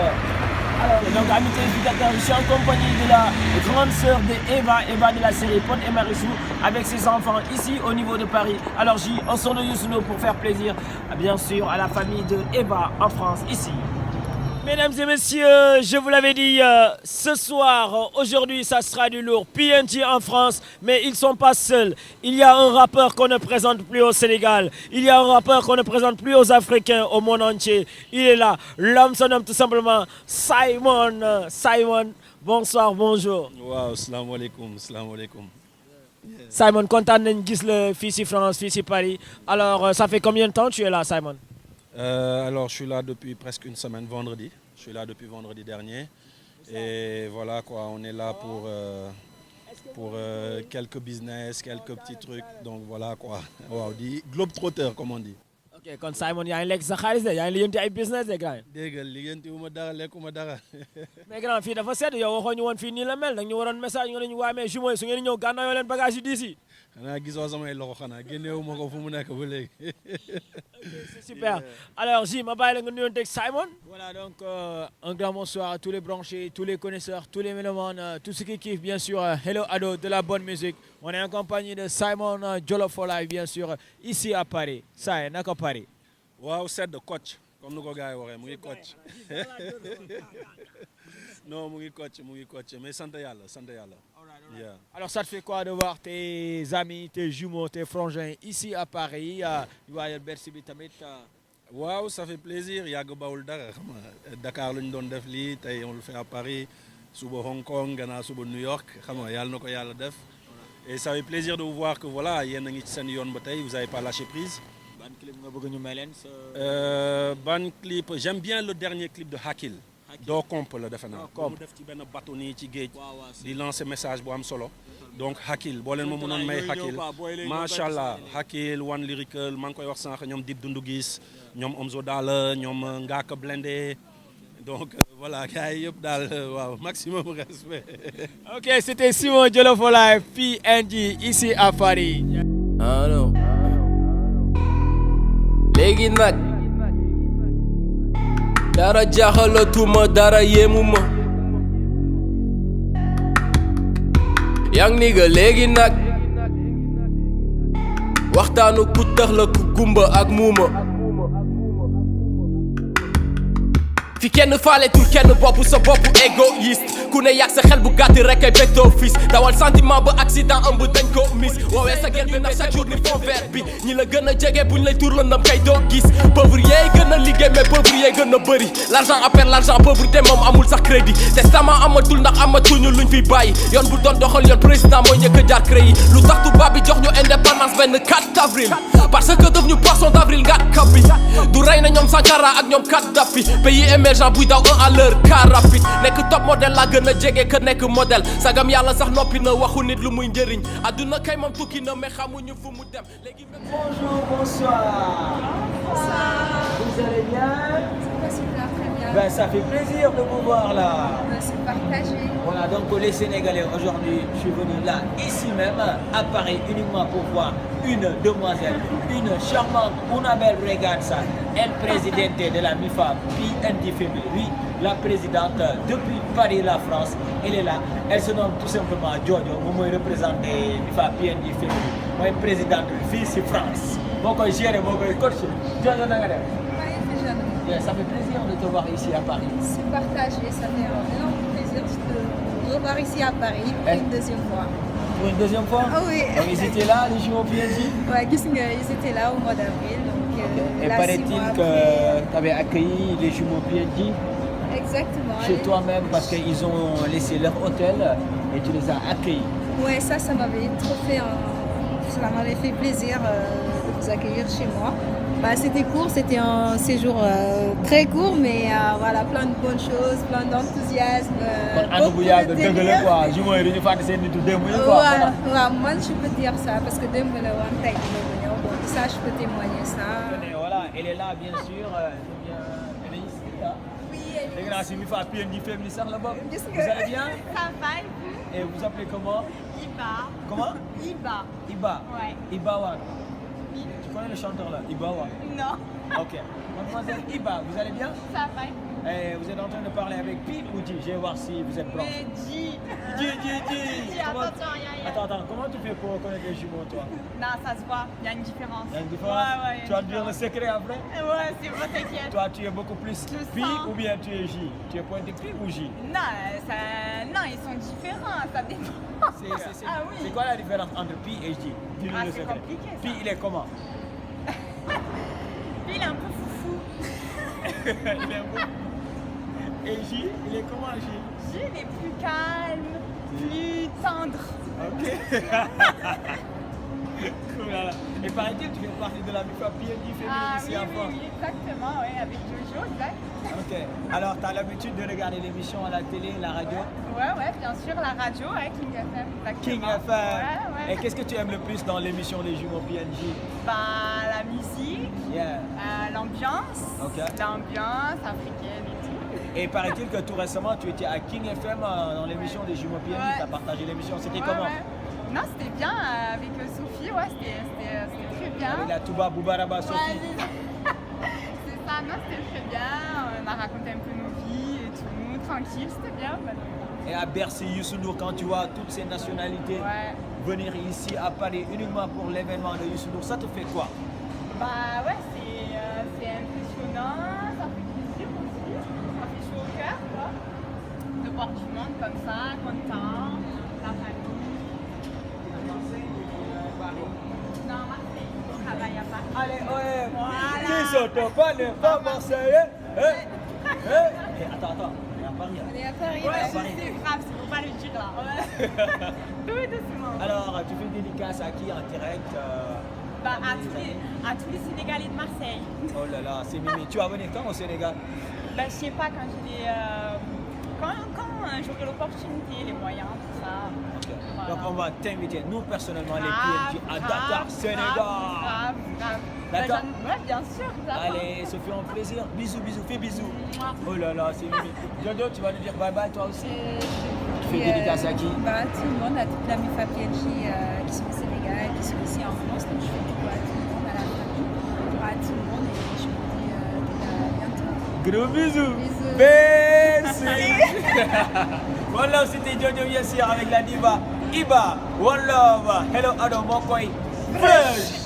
Alors, donc amis téléspectateurs, je suis en compagnie de la grande sœur d'Eva de la série Pod et Marichou avec ses enfants ici au niveau de Paris. Alors on sort de Youssou Ndour pour faire plaisir bien sûr à la famille de Eva en France ici. Mesdames et messieurs, je vous l'avais dit, ce soir, aujourd'hui, ça sera du lourd. PNG en France, mais ils ne sont pas seuls. Il y a un rappeur qu'on ne présente plus au Sénégal. Il y a un rappeur qu'on ne présente plus aux Africains, au monde entier. Il est là. L'homme se nomme tout simplement Simon. Simon, bonsoir, bonjour. Wow, salam alaikum, salam alaikum. Simon, content de gis le fils de France, fils de Paris. Alors, ça fait combien de temps que tu es là, Simon? Alors, je suis là depuis presque une semaine, vendredi. Je suis là depuis vendredi dernier. Et voilà quoi, on est là pour quelques business, quelques petits trucs. Donc voilà quoi. Wow, di globetrotter comme on dit. Ok, quand Simon, il y a un lex de xaalis, il y a un business de grand. Dégg nga liggéenti wu ma dara lekkuma dara. Mais grand fii dafa sedd yow waxoo ñu woon fii nii la mel da ñu waroon message nga ñu waa mais jumeaux yi su ngeen ñëw gànnaayoo leen bagage yi diis yi. xanaa gisoo samay loxo xanaa génneewu ma ko fu mu nekk ba léegi. C'est super. Alors J, ma bàyyi la nga nuyoon teg Simon. Voilà donc un grand bonsoir à tous les branchés, tous les connaisseurs, tous les mélomanes, tous ceux qui kiffent bien sûr Hello Ado de la bonne musique. On est en compagnie de Simon Jollof for Life bien sûr ici à Paris. Ça naka Paris. Waaw sedd coach comme nu ko gars yi waxee mu ngi coach. Non mu ngi coach mais sant yàlla sant yàlla. Yeah. Alors ça te fait quoi de voir tes amis, tes jumeaux, tes frangins ici à Paris waaye Bercy bi tamit. Waaw ça fait plaisir yàgg bawul dara xam nga Dakar lu ñu doon def lii tey on le fait à Paris suba Hong Kong gannaaw suba New York xam nga yàlla na ko yàlla def et ça fait plaisir de vous voir que voilà yéen a ngi ci seen yoon ba tey vous avez pas lâché prise. Ban clip nga bëgg ñu may leen ban clip j'aime bien le dernier clip de Hakil. Doo komp la defe naa mu def ci benn bateau nii ci géej di lancer message bu am solo donc Hakil boo leen ma mënoon may Hakil macha allah Hakil One Lyrical maa ngi koy wax sànq ñoom Dip Doundou Guiss ñoom Omzo Dollar ñoom Ngaaka Blindé donc voilà gars yi yëpp daal waaw maximum respect. Ok, c'était Simon Jollof for Life PNG ici à Paris. Alors léegi nag dara jaaxalatuma dara yéemuma yang ni nga léegi nag waxtaanu ku tax la ku gumba ak muuma fi kenn faaletul kenn bopp sa bopp égoïste ku ne yàgg sa xel bu gàtt rek ay bétoo fils dawal sentiment ba accident ëmb dañ ko mis woowee sa gen bi ndax chaque jour ni fond vert bi ñi la gën a jege buñ lay tur la ndam kay doo gis pauvre yeey gën a liggéey mais pauvre yeey gën a bëri l'argent appelle l'argent pauvreté moom amul sax crédit testament amatul ndax amatuñu luñ fiy bàyyi yoon bu doon doxal yoon président mooy njëkk a jaar créé lu tax tubaab bi jox ñu indépendance benn 4 avril parce que def ñu poisson d'avril ngat kabi du rey na ñoom Sankara ak ñoom Kadhafi pays émergent buy daw 1 à l'heure car rapide nekk top modèle la gën a jege que nekk modèle sagam yàlla sax noppi na waxu nit lu muy njëriñ adduna kay moom tukki na mais xamuñu fu mu dem léegi. Bonjour, bonsoir. Vous allez bien? Ça va super très bien. Ben, ça fait plaisir de vous voir là. C'est partagé. Voilà, donc les Sénégalais aujourd'hui, je suis venu là, ici même, à Paris, uniquement pour voir une demoiselle, une charmante, una belle regarde ça, elle présidente de la MIFA PNG Family. Oui, la présidente depuis Paris, la France, elle est là. Elle se nomme tout simplement Jojo, moi je représente MIFA PNG Family. Moi je présidente Fils France. Moi je gère, moi je coach. Jojo, ça fait plaisir de te voir ici à Paris. C'est partagé, ça fait un énorme plaisir de te revoir ici à Paris pour une deuxième fois. Pour une deuxième fois? Ah oui. Donc ils étaient là, les jumeaux PNG? Ouais, ils étaient là au mois d'avril. Et paraît-il que tu avais accueilli les jumeaux PNG? Exactement. Chez toi-même parce qu'ils ont laissé leur hôtel et tu les as accueillis. Ouais, ça m'avait trop fait, ça m'avait fait plaisir de vous accueillir chez moi. Bah, c'était court, c'était un séjour très court, mais voilà, plein de bonnes choses, plein d'enthousiasme. Voilà, moi je peux dire ça parce que demain, ça je peux témoigner ça. Voilà, elle est là bien sûr. Elle est ici là. Oui, elle est là. Vous allez bien? Ça va et vous? Et vous appelez comment? Iba. Comment? Iba. Iba. Ouais. Iba Wan. Tu connais le chanteur là? Iba Wan? Non. Ok. Mademoiselle Iba, vous allez bien? Ça va et vous? Et vous êtes en train de parler avec Pi ou G? Je vais voir si vous êtes blanc. Mais G. Attends, comment tu fais pour reconnaître les jumeaux, toi? Non, ça se voit, il y a une différence. Il y a une différence? Ouais, tu vas me dire le secret après? Ouais, c'est bon, t'inquiète. Toi, tu es beaucoup plus Pi ou bien tu es J? Tu es pointé Pi ou J? Non, ils sont différents, ça dépend. Ah oui. C'est quoi la différence entre Pi et J? Dis-nous le secret. Compliqué, ça. Pi, il est comment? Pi, il est un peu foufou. Il est un peu... Et J, il est comment J? J, il est plus calme, plus tendre. Ok. Cool, voilà. Et paraît-il, tu fais partie de la MIFA PNJ féminine ici en France. Oui, exactement, oui, avec Jojo, exact. Ok. Alors, tu as l'habitude de regarder l'émission à la télé, la radio? Ouais, bien sûr, la radio, King FM. Exactement. King FM. Ouais. Et qu'est-ce que tu aimes le plus dans l'émission Les Jumeaux PNJ? La musique, l'ambiance, Ok. l'ambiance africaine et tout. Et paraît-il que tout récemment, tu étais à King FM dans l'émission des Jumeaux PNJ. Ouais. Tu as partagé l'émission. C'était comment? Non, c'était bien avec Sophie, c'était très bien. Avec la Touba Boubaraba Sophie. C'est ça, non, c'était très bien. On a raconté un peu nos vies et tout, tranquille, c'était bien. Et à Bercy, Youssou N'Dour, quand tu vois toutes ces nationalités venir ici à Paris uniquement pour l'événement de Youssou N'Dour, ça te fait quoi? C'est impressionnant, ça fait plaisir aussi, ça fait chaud au cœur, quoi. De voir du monde comme ça, content, la famille. Non, Marseille, on travaille à Paris. Allez, ouais. Voilà. Qui sont pas marseillais? Attends, on est à Paris. On est à Paris, c'est grave, c'est pour pas le dire là. Tout doucement. Alors, tu fais une dédicace à qui en direct? À tous les Sénégalais de Marseille. Oh là là, c'est mimi. Tu vas venir quand au Sénégal? Je sais pas, quand j'ai quand j'aurai l'opportunité, les moyens, tout ça. Okay. Voilà. Donc on va t'inviter, nous personnellement, les PNJ à Dakar, Sénégal. Grave. D'accord? Ouais, bien sûr. Allez, ça fait un plaisir. Bisous, fais bisous. Oh là là, c'est mimi. Jojo, tu vas nous dire bye bye toi aussi? Tu fais dédicace à qui? Tout le monde, à toute la MIFA PNJ qui sont au Sénégal, qui sont aussi en France. Donc je fais coucou à tout le monde, à la famille, à tout le monde et je vous dis à bientôt. Gros bisous. Merci. One Love, c'était Jojo Yassir avec la diva Iba. One Love. Hello, Ado Mokoy. Fresh.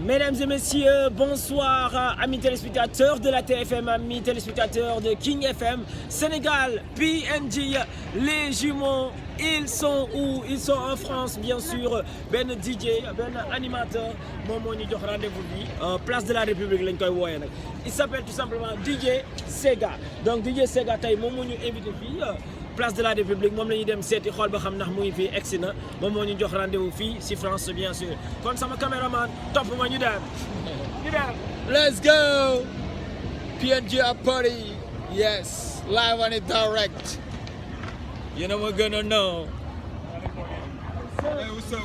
Mesdames et messieurs, bonsoir amis téléspectateurs de la TFM, amis téléspectateurs de King FM, Sénégal, PNJ, les jumeaux, ils sont où? Ils sont en France bien sûr. Ben DJ, ben animateur, moom moo ñu jox rendez-vous bi place de la République lañ koy wooyee nag. Il s'appelle tout simplement DJ Sega. Donc DJ Sega tey moom moo ñu invité fii place de la République, moom la ñuy dem seeti xool ba xam ndax mu ngi fii egsi na moom moo ñu jox rendez-vous fii si France bien sûr. Kon sama caméraman topp ma ñu dem. Let's go. PNJ at party. Yes, live and direct. You know we're gonna know. Hey, what's up?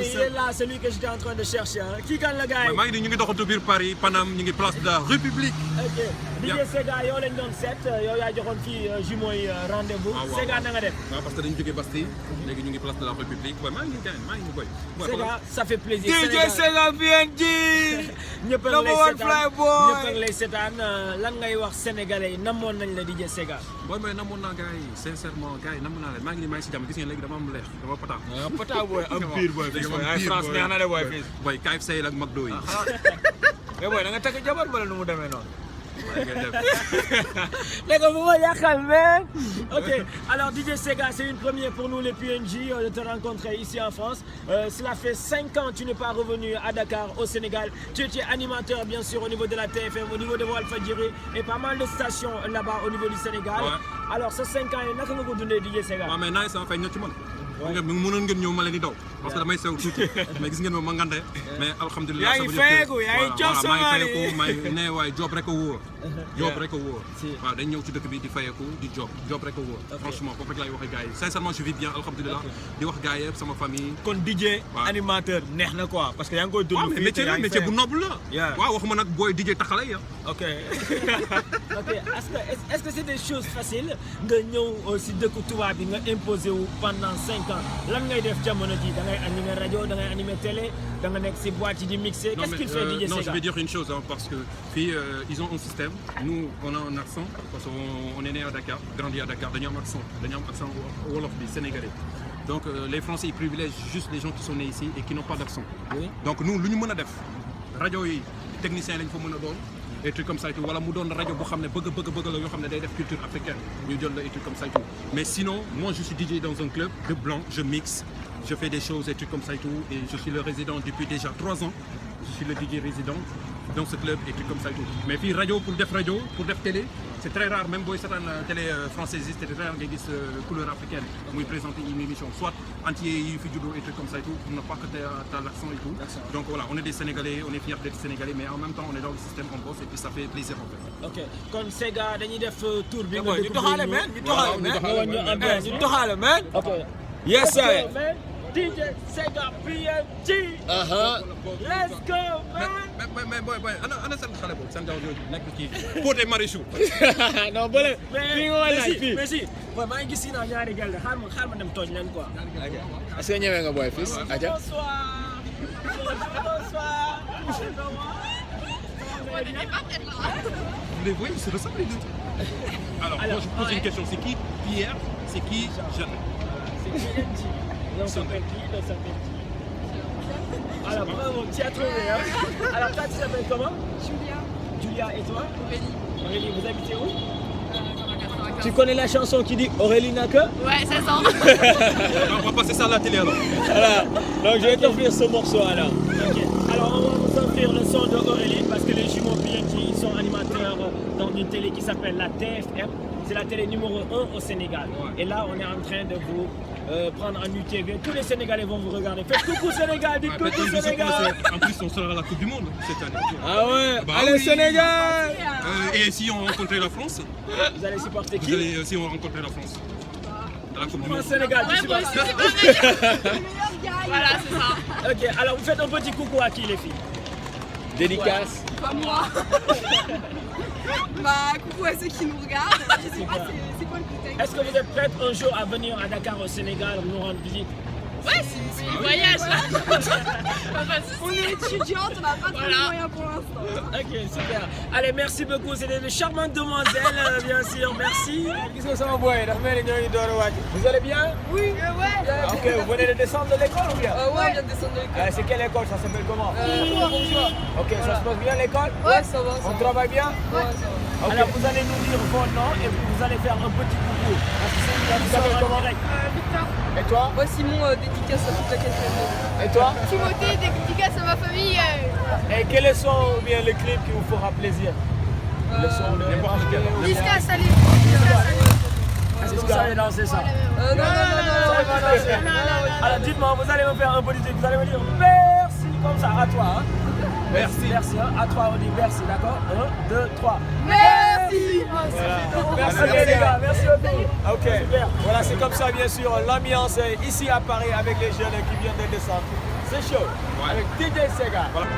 Il est là, celui que j'étais en train de chercher. Qui gagne le gars? maa ngi nii ñu ngi doxantu biir Paris Paname ñu ngi place de la République. Ok. DJ Sega yow lañ doon seet yow yaa joxoon fii jumeaux yi rendez-vous. Sega na nga def? waaw parce que dañu jógee Bastille léegi ñu ngi place de la République waaye maa ngi nii boy. Sega, ça fait plaisir. DJ Sega PNJ. ñëpp a ngi lay seetaan lan ngay wax sénégalais yi namoon nañ la DJ Sega. booy mooy namoon naa gars yi sincèrement gars yi namoon naa leen maa ngi nii maa ngi si jàmm gis ngeen léegi dama am leer dama pata. Pata booy am biir booy. ay France neex na de booy fii. booy KFC ak McDo yi. mais booy da nga takk jabar wala nu mu demee noonu. Ok, alors DJ Sega, c'est une première pour nous les PNJ de te rencontrer ici en France. Cela fait 5 ans que tu n'es pas revenu à Dakar, au Sénégal. Tu étais animateur bien sûr au niveau de la TFM, au niveau de Walfadjri et pas mal de stations là-bas au niveau du Sénégal. Ouais. Alors ce 5 ans, naka nga ko dundee DJ Sega? waaw mais nice fay ñoo ci man. mënoon ngeen ñëw ma leen di daw parce que damay sew tuuti mais gis ngeen ma ngande mais alhamdulilah yaa ngi fayeeku yaa ngi jox sama maa ngi fayeeku maa ngi ne waay job rek a wóor job rek a wóor waaw dañ ñëw ci dëkk bi di fayeeku di job rek a wóor franchement foofu rek laay waxee gars yi sincèrement je vis bien alhamdulilah di wax gars yi sama famille kon DJ animateur neex na quoi parce que yaa ngi koy dund fii te yaa ngi métier bu noble la waaw waxuma nag booy DJ taxale ya ok est-ce que c'est des choses faciles nga ñëw si dëkku tubaab bi nga imposé wu pendant 5 ans lan ngay def jamono ji da ngay animer radio, da ngay animer télé, da nga nekk si boîte di mixer. Qu'est-ce qu'il fait DJ Sega? Non, je vais dire une chose, hein, parce que ils ont un système. Nous, on a un accent, parce qu'on est né à Dakar, grandi à Dakar, dañu am accent wolof bi sénégalais. Donc les Français ils privilègent juste les gens qui sont nés ici et qui n'ont pas d'accent. Oui. Donc nous, lu ñu mën a def rajo yi technicien lañ fa mën a doon. Et trucs comme ça et tout. Voilà, mu doon rajo boo xam ne bëgg la yoo xam ne day def culture africaine ñu jël la et trucs comme ça et tout. Mais sinon, moi je suis DJ dans un club de blanc, je mixe, je fais des choses et trucs comme ça et tout. Et je suis le résident depuis déjà 3 ans. Je suis le DJ résident dans ce club et trucs comme ça et tout. Mais puis radio, pour def télé, c'est très rare, même si la télé française, c'est très rare de voir couleur africaine. Moi, présenter une émission, soit entier, judo et trucs comme ça et tout, pour ne pas que tu as l'accent et tout. Donc voilà, on est des Sénégalais, on est fiers d'être Sénégalais, mais en même temps, on est dans le système, on bosse et puis ça fait plaisir en fait. Ok, comme Sega, dañuy def tour bi nga dëkk ñu doxale man. Ok. Yes sir. DJ Sega PNG. Let's go, man. Mais boy, ana seen xale boobu seen jaw jooju nekk ci Pod et Marichou. Non bële. mais si boy maa ngi gis si naa ñaari gel de xaar ma dem tooñ leen quoi. Est-ce que ñëwee nga boy fils? Aja. Bonsoir. Vous les voyez, ils se ressemblent les deux. Alors moi je pose une question, c'est qui Pierre, c'est qui Jeanne? C'est PNG. Donc ça s'appelle qui? Alors bravo, tu as trouvé hein. Alors toi tu t'appelles comment? Julia et toi? Aurélie, vous habitez où? Tu connais la chanson qui dit Aurélie n'a que? Ouais, c'est ça. On va passer ça à la télé alors. Voilà, donc je vais t'offrir ce morceau alors. Ok, alors on va vous offrir le son de Aurélie parce que les jumeaux PNG sont animateurs dans une télé qui s'appelle la TFM. C'est la télé numéro 1 au Sénégal. Et là on est en train de vous prendre en UTV. Tous les Sénégalais vont vous regarder. Faites coucou Sénégal, dites coucou Sénégal. En plus on sera à la Coupe du Monde cette année. Ah ouais, bah, allez oui. Sénégal. Et si on rencontrait la France? Vous allez supporter qui? Si on rencontrait la France à la Coupe du Monde. Sénégal, Ouais, moi aussi, c'est pareil. Voilà, c'est ça. Ok, alors vous faites un petit coucou à qui les filles? Dédicace. Pas moi. Bah, coucou à ceux qui nous regardent. Je sais pas, c'est quoi le contexte? Est-ce que vous êtes prête un jour à venir à Dakar au Sénégal nous rendre visite? Ouais, c'est le voyage là. On est étudiante, on n'a pas trop de moyens pour l'instant. Ok, super. Allez, merci beaucoup. C'était de charmantes demoiselles, bien sûr. Merci. Qu'est-ce que ça va boy? Vous allez bien? Oui, ouais. Ok, vous venez de descendre de l'école ou bien? Ouais, on vient de descendre de l'école. C'est quelle école? Ça s'appelle comment? Bonjour. Ok, ça se passe bien l'école? Ouais, ça va. On travaille bien? Ouais, ça va. Okay. Alors vous allez nous dire vos noms et vous allez faire un petit coucou. Parce que c'est une émission en direct. Victor. Et toi? Moi Simon, dédicace à toute la quatrième. Et toi? Timothée, dédicace à ma famille. Et quel est le son ou bien le clip qui vous fera plaisir? Le son de n'importe quel. Niska, salut. Est-ce que vous savez danser ça? Non. Alors dites-moi, vous allez me faire un petit truc, vous allez me dire merci comme ça à toi. Hein? Merci. Merci, hein? À toi on dit merci, d'accord? 1, 2, 3. Merci. Merci les gars, merci beaucoup. Ok, super. Voilà, c'est comme ça bien sûr l'ambiance ici à Paris avec les jeunes qui viennent de descendre. C'est chaud. Ouais. Avec DJ Sega. Voilà.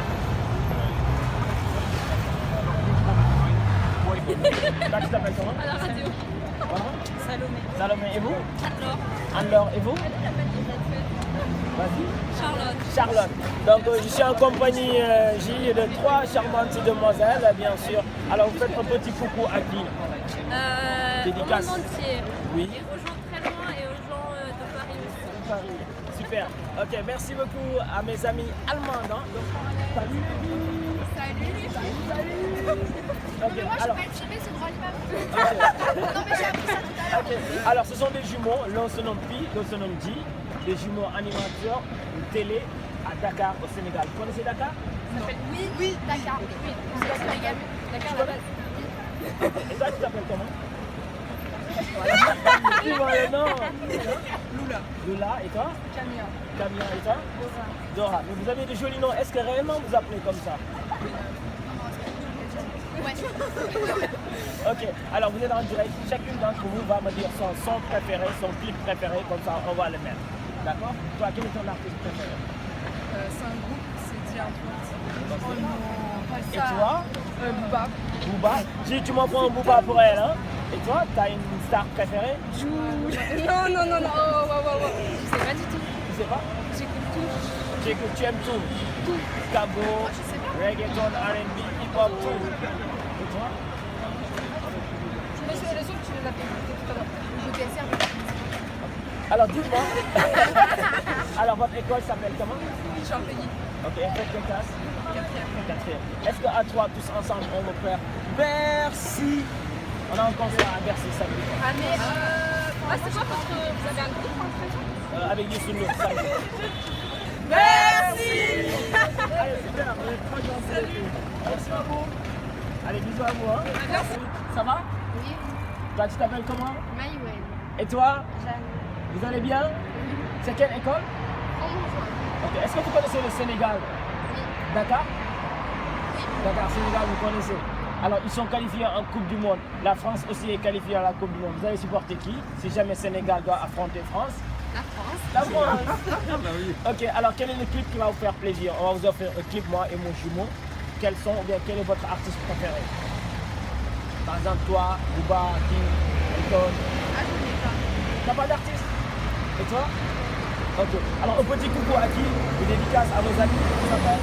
Là, tu t'appelles comment? À la radio. Salomé. Salomé, et vous? Alors. Alors, et vous? Vas-y. Charlotte. Donc je suis en compagnie de 3 charmantes demoiselles, bien sûr. Alors vous faites un petit coucou à qui? Dédicace. Au monde entier. Oui. Et aux gens très loin et aux gens de Paris aussi. Paris. Super. Ok, merci beaucoup à mes amis allemands. Donc, salut. Okay, moi alors. je peux être filmée sur grand image. Non mais j'ai appris ça tout à l'heure. Okay. Alors ce sont des jumeaux, l'un se nomme Pi, l'autre se nomme G, des jumeaux animateurs de télé à Dakar au Sénégal. Vous connaissez Dakar? Ça s'appelle oui, Dakar. Oui, c'est Sénégal. Dakar la base. Et toi tu t'appelles comment? Voilà. Non. Lula. Et toi? Camilla. Et toi? Dora. Mais vous avez des jolis noms. Est-ce que réellement vous appelez comme ça? Ouais. Ok, alors vous êtes en direct. Chacune d'entre vous va me dire son son préféré, son clip préféré, comme ça on va le mettre. D'accord? Toi, quel est ton artiste préféré? C'est un groupe, c'est Diantron. Et toi? Booba. Booba. Si tu m'en prends un Booba pour elle, hein? Et toi, t'as une star préférée? Non. Oh, wow. Je sais pas du tout. Tu sais pas? J'écoute Tu aimes tout? Tout. Cabo, reggaeton, R&B, hip-hop, tout. Et toi? Mais les autres, tu les as écoutés tout à l'heure. Le dessert, Alors dis-moi. Alors votre école s'appelle comment? Champigny. Ok, elle fait quelle classe? Quatrième. Est-ce qu'à toi, tous ensemble, on va faire Bercy? On a un concert à Bercy samedi. Ah mais c'est quoi votre... Vous avez un groupe en fait? Avec Youssou Ndour samedi. Merci. Allez, super, on est trop gentils. Salut. Merci à vous. Allez, bisous à vous. Hein. Merci. Ça va? Oui. Toi, tu t'appelles comment? Maïwen. Et toi? Jeanne. Vous allez bien? Oui. C'est quelle école? Ok, est-ce que vous connaissez le Sénégal? Oui. Dakar? Oui. Dakar, Sénégal, vous connaissez? Alors, ils sont qualifiés en Coupe du Monde. La France aussi est qualifiée à la Coupe du Monde. Vous allez supporter qui? Si jamais Sénégal doit affronter France? La France. La France. Ok, alors quel est le clip qui va vous faire plaisir? On va vous offrir un clip, moi et mon jumeau. Quels sont, ou bien quel est votre artiste préféré? Par exemple, toi, Booba, King, Elton. Ah, je n'ai pas. T'as pas d'artiste? Et toi? Ok. Alors, un petit coucou à qui? Une dédicace à vos amis. Qui s'appelle?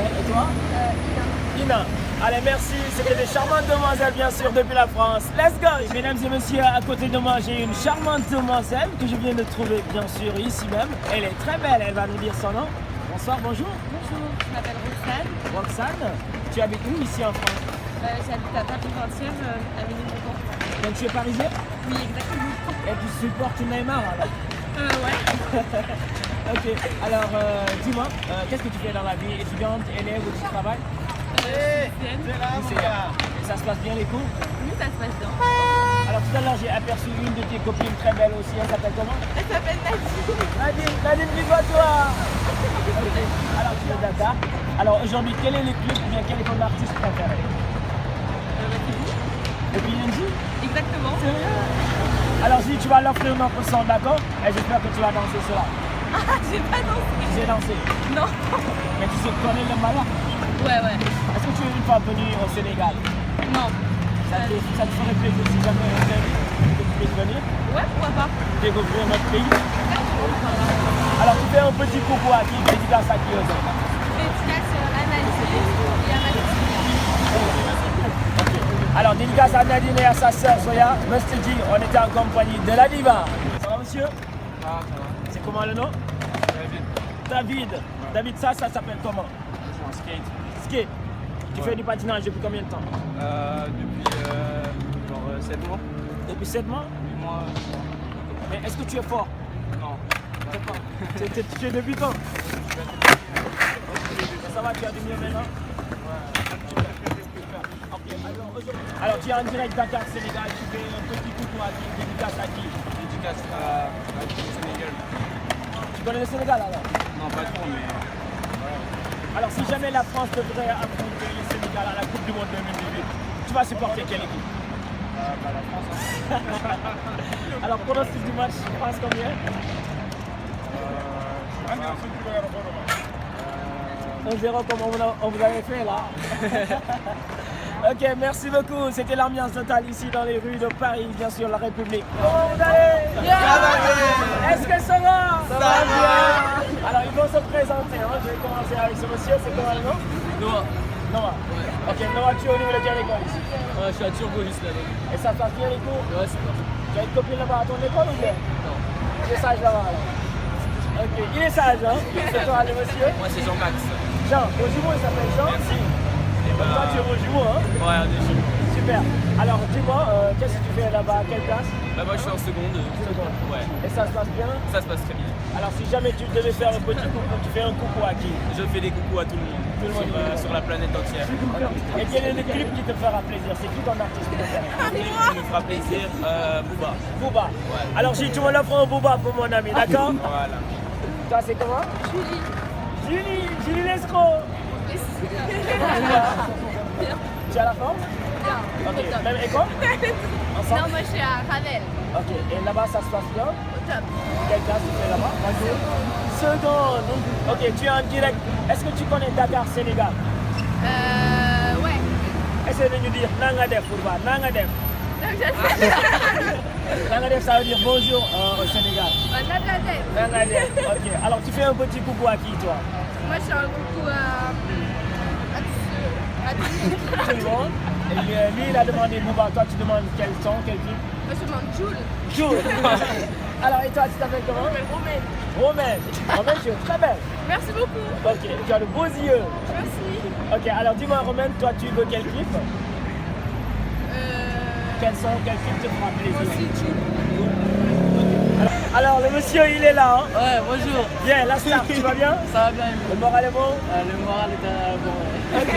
Et toi? Ina. Allez, merci. C'était des charmantes demoiselles, bien sûr, depuis la France. Let's go! Mesdames et messieurs, à côté de moi, j'ai une charmante demoiselle que je viens de trouver, bien sûr, ici même. Elle est très belle. Elle va nous dire son nom. Bonsoir, bonjour. Bonjour, je m'appelle Roxane. Roxane, tu habites où ici en France? J'habite à Paris 20e, à Ménilmontant. Donc tu es parisien? Oui, exactement. Et tu supportes Neymar alors? Ouais. Ok, alors dis-moi, qu'est-ce que tu fais dans la vie? Étudiante, élève ou tu travailles? Lycéenne. Et ça se passe bien les cours? Oui, ça se passe bien. Alors tout à l'heure j'ai aperçu une de tes copines très belle aussi, elle s'appelle comment? Elle s'appelle Nadine. Nadine, vive toi! Okay. Alors tu es Dakar. Alors aujourd'hui, quel est le clip ou bien quel est ton artiste préféré? Le PNJ? Exactement. Alors si tu vas l'offrir notre son, d'accord? Et j'espère que tu vas danser cela. Ah, j'ai pas dansé. J'ai dansé? Non. Mais tu connais le malin? Ouais. Est-ce que tu es une fois venu au Sénégal? Non. Ça te ferait plaisir si jamais que tu puisses venir? Ouais, pourquoi pas. Découvrir notre pays? Alors tu fais un petit coucou à qui? Dédicace à qui aux autres? Dédicace à Nadine et à ma fille. Alors dédicace à Nadine et à sa sœur Soya. Monsieur G, on était en compagnie de la diva. Ça va monsieur? Ah, ça va. C'est comment le nom? David. David, ça s'appelle comment? Skate. Skate. Tu fais du patinage depuis combien de temps? Depuis genre 7 mois. Depuis 7 mois? 8 mois. Mais est-ce que tu es fort? Non. Tu es débutant? Ça va, tu as du mieux maintenant? Alors tu es en direct Dakar, Sénégal, tu fais un petit coucou à qui? Dédicace à qui? Dédicace à tout le Sénégal. Tu connais le Sénégal alors? Non, pas trop, mais... Alors si jamais la France devrait affronter le Sénégal à la Coupe du Monde 2018, tu vas supporter quelle équipe? La France. Hein. Alors pronostic du match, France combien? 1-0 comme on vous avait fait là. Ok, merci beaucoup. C'était l'ambiance totale ici dans les rues de Paris, bien sûr, la République. Comment vous allez? Bien. Est-ce que ça va? Ça va bien. Alors, ils vont se présenter. Hein. Je vais commencer avec ce monsieur. C'est comment le nom? Noah. Noah. Ouais. Ok, Noah, tu es au niveau de quelle école ici? Je suis à Turbo-Lys là. Et ça se passe bien les cours? Ouais, c'est parti. Tu as une copine là-bas à ton école ou bien? Non. Il est sage là-bas alors. Ok, il est sage, hein? C'est toi le monsieur? Moi, c'est Jean-Max. Jean, mon jumeau il s'appelle Jean? Merci. Donc toi tu es mon jumeau, hein? Ouais, on est jumeaux. Super. Alors dis-moi, qu'est-ce que tu fais là-bas? À quelle classe? Bah moi je suis en seconde. Seconde. Ouais. Et ça se passe bien? Ça se passe très bien. Alors si jamais tu devais faire un petit coucou, tu fais un coucou à qui? Je fais des coucous à tout le monde. Tout le monde sur la planète entière. Et quel est le clip qui te fera plaisir? C'est qui ton artiste préféré? Le clip qui me fera plaisir, Booba. Booba. Ouais. Alors si tu me l'offres un Booba pour mon ami, d'accord? Voilà. Toi c'est comment? Julie l'escroc. Tu es à la forme? Bien. Ok, même école? Ensemble? Non, moi je suis à Ravel. Ok, et là-bas ça se passe bien? Au top. Quelle classe tu fais là-bas? Seconde. Ok, tu es en direct. Est-ce que tu connais Dakar, Sénégal? Ouais. Essaye de nous dire Nanga Def pour voir. Nanga Def. Bangladesh, ça veut dire bonjour au Sénégal. Bangladesh. Ok. Alors tu fais un petit coucou à qui toi? Moi je fais un coucou à tout le monde. Et lui il a demandé Bouba, toi tu demandes quel son, quel clip? Moi je demande Jules. Jules. Alors et toi tu t'appelles comment? Romaine. Romaine, tu es très belle. Merci beaucoup. Ok, tu as de beaux yeux. Merci. Ok, alors dis-moi Romaine, toi tu veux quel clip? Quel son, quel clip te fera plaisir? Alors le monsieur il est là. Hein? Ouais, bonjour. Bien, la star, tu vas bien? Ça va bien. Le moral est bon? Le moral est bon. Ok.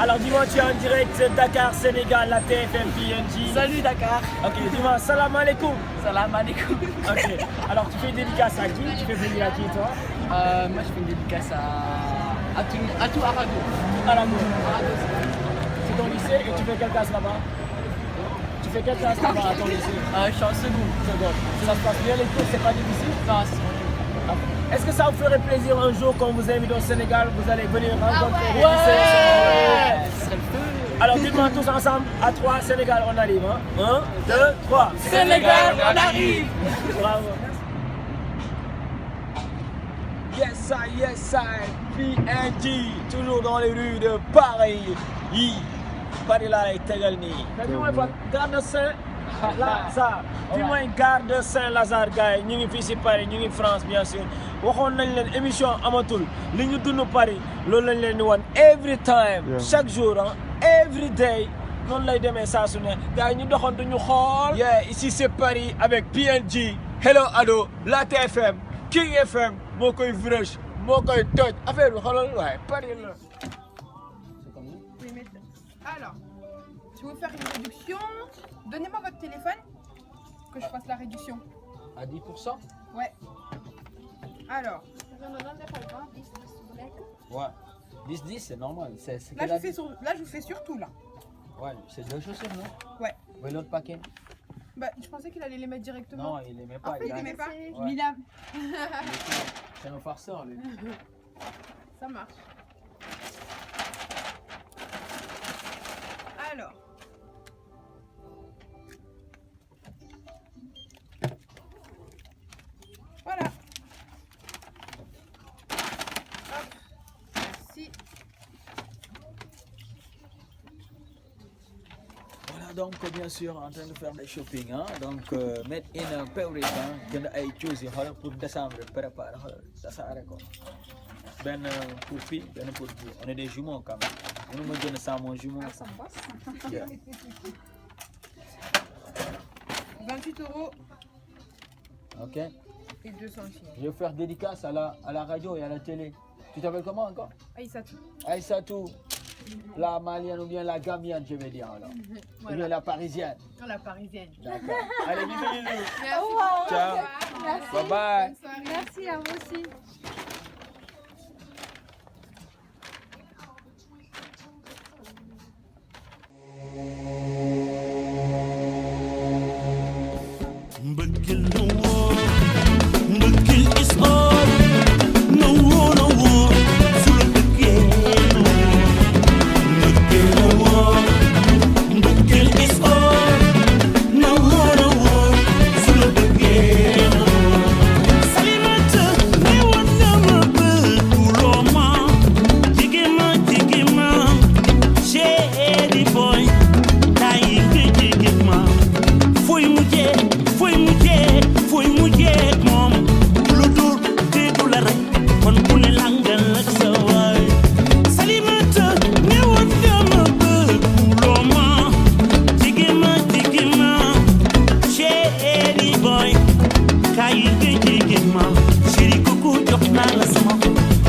Alors dis-moi, tu es en direct Dakar, Sénégal, la TFM PNJ. Salut Dakar. Ok, dis-moi, salam alaikum. Salam alaikum. Ok. Alors tu fais une dédicace à qui? Tu fais plaisir à qui toi? Moi je fais une dédicace à tout Arago. Arago. C'est ton lycée et tu fais quelle classe là-bas? Tu fais quelle classe là-bas à ton lycée? Je suis en seconde. Ça se passe bien les cours, c'est pas difficile? Non, c'est pas difficile. Est-ce que ça vous ferait plaisir un jour quand vous invite au Sénégal, vous allez venir rencontrer les lycéens? Ce serait le feu. Alors dites-moi tous ensemble, à 3, Sénégal, on arrive. 1, 2, 3. Sénégal, on arrive. Bravo. Yes, I, PNJ, toujours dans les rues de Paris. Paris là, est égal nii. Dis-moi, garde de Saint-Lazare. Dis-moi, gare de Saint-Lazare, gars yi ñu ngi fii si Paris, ñu ngi France bien sûr. waxoon nañ leen émission amatul li ñu dund Paris loolu lañ leen di wan every time chaque jour every day noonu lay demee saa su ne gars yi ñu doxantu ñu xool. Ici c'est Paris avec PNJ, Hello Ado, la TFM, King FM moo koy vrèche moo koy toj affaire bi xoolal waaye Paris la. Alors, je vais vous faire une réduction. Donnez-moi votre téléphone, que je fasse la réduction. À 10%? Ouais. Alors. Ouais. 10-10, c'est normal. Là, je vous fais surtout là. Ouais, c'est deux chaussures, non? Ouais. Mais l'autre paquet? Bah, je pensais qu'il allait les mettre directement. Non, il les met pas. En fait, il les met pas. Ouais. C'est un farceur, lui. Ça marche. Alors. Voilà. Hop. Merci. Voilà donc bien sûr en train de faire des shopping donc made in Paris jënd ay choses yi xoolal pour décembre préparer xoolal tasaare ko benn pour fille benn pour vous. On est des jumeaux quand même. On me donne ça mon jumeau. Ça passe. 28 €. Ok. Et 2 centimes. Je vais faire dédicace à la radio et à la télé. Tu t'appelles comment encore? Aïssatou. Aïssatou. La malienne ou bien la gambienne, je vais dire alors. Voilà. Ou bien la parisienne. Non, la parisienne. D'accord. Allez, bisous. Merci. Ciao. Merci. Bye bye. Merci à vous aussi. Mbëggeel no war, mbëggeel is all. No war, su la bëggee no war. Mbëggeel no war, mbëggeel is all. No war, su la bëggee no war. Salimata ne woon nga ma bëgguloo ma. Jige ma, chéri boy. Tayi nga jige ma. Foi mujjee moom lu dul déggu la rek kon ku ne langal ak sa waay Salimata ne woon nga ma bëgguloo ma jige ma chéri boy kaay nga jige ma chéri kooku jox naa la sama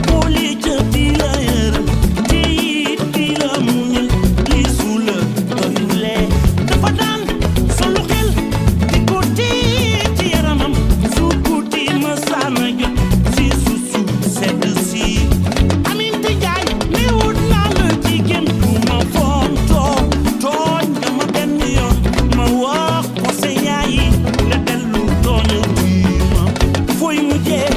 boole ca di la yërëm te it di la muñal li su la doyulee dafa daan solu xel di ko ci yaramam su guddi ma saana jot si susu sedd si Aminta Njaay ne wut naa la jigéen bu ma fontoo tooñ nga ma benn yoon ma wax ko sa yaay nga dellu doona ji ma fooy mujjee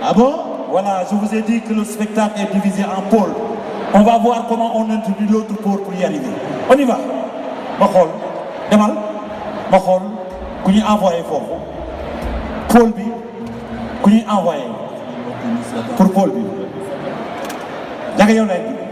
Ah bon? Voilà, je vous ai dit que le spectacle est divisé en pôles. On va voir comment on introduit l'autre pôle pour y arriver. On y va. Ma xool demal ma xool ku ñuy envoyé foofu pôle bi ku ñuy envoyé pour pôle bi jaga yow lay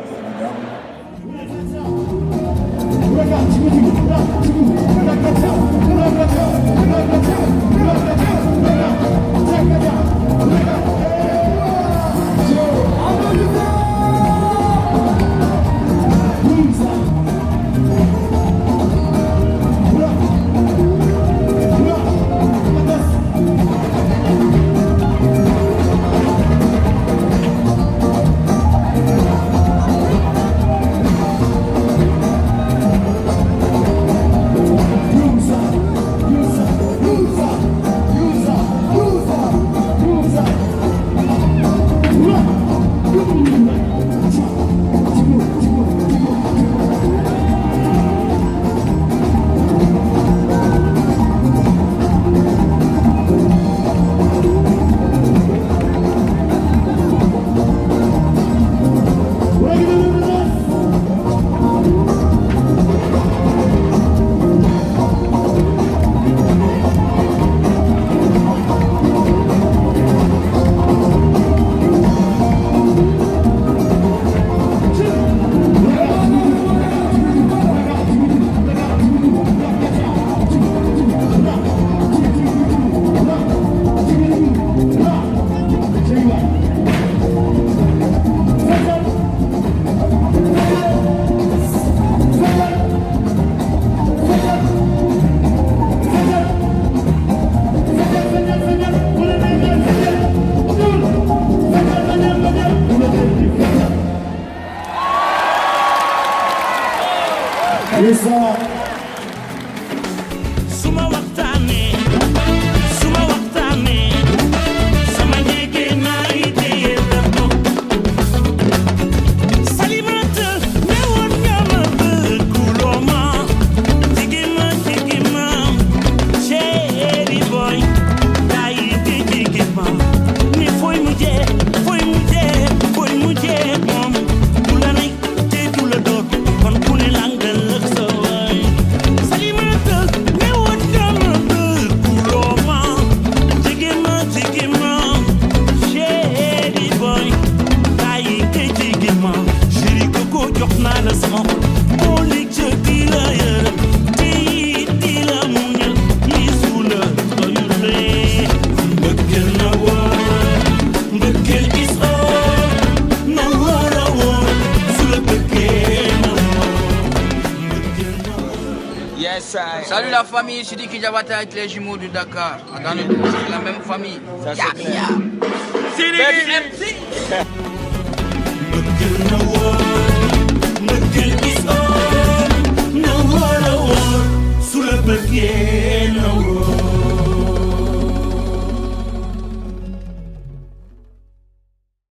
Salut la famille, c'est Sidiki Diabaté avec les jumeaux du Dakar. Dans le groupe, c'est la même famille. Ça, c'est clair. Sidiki MC. Sous le papier, no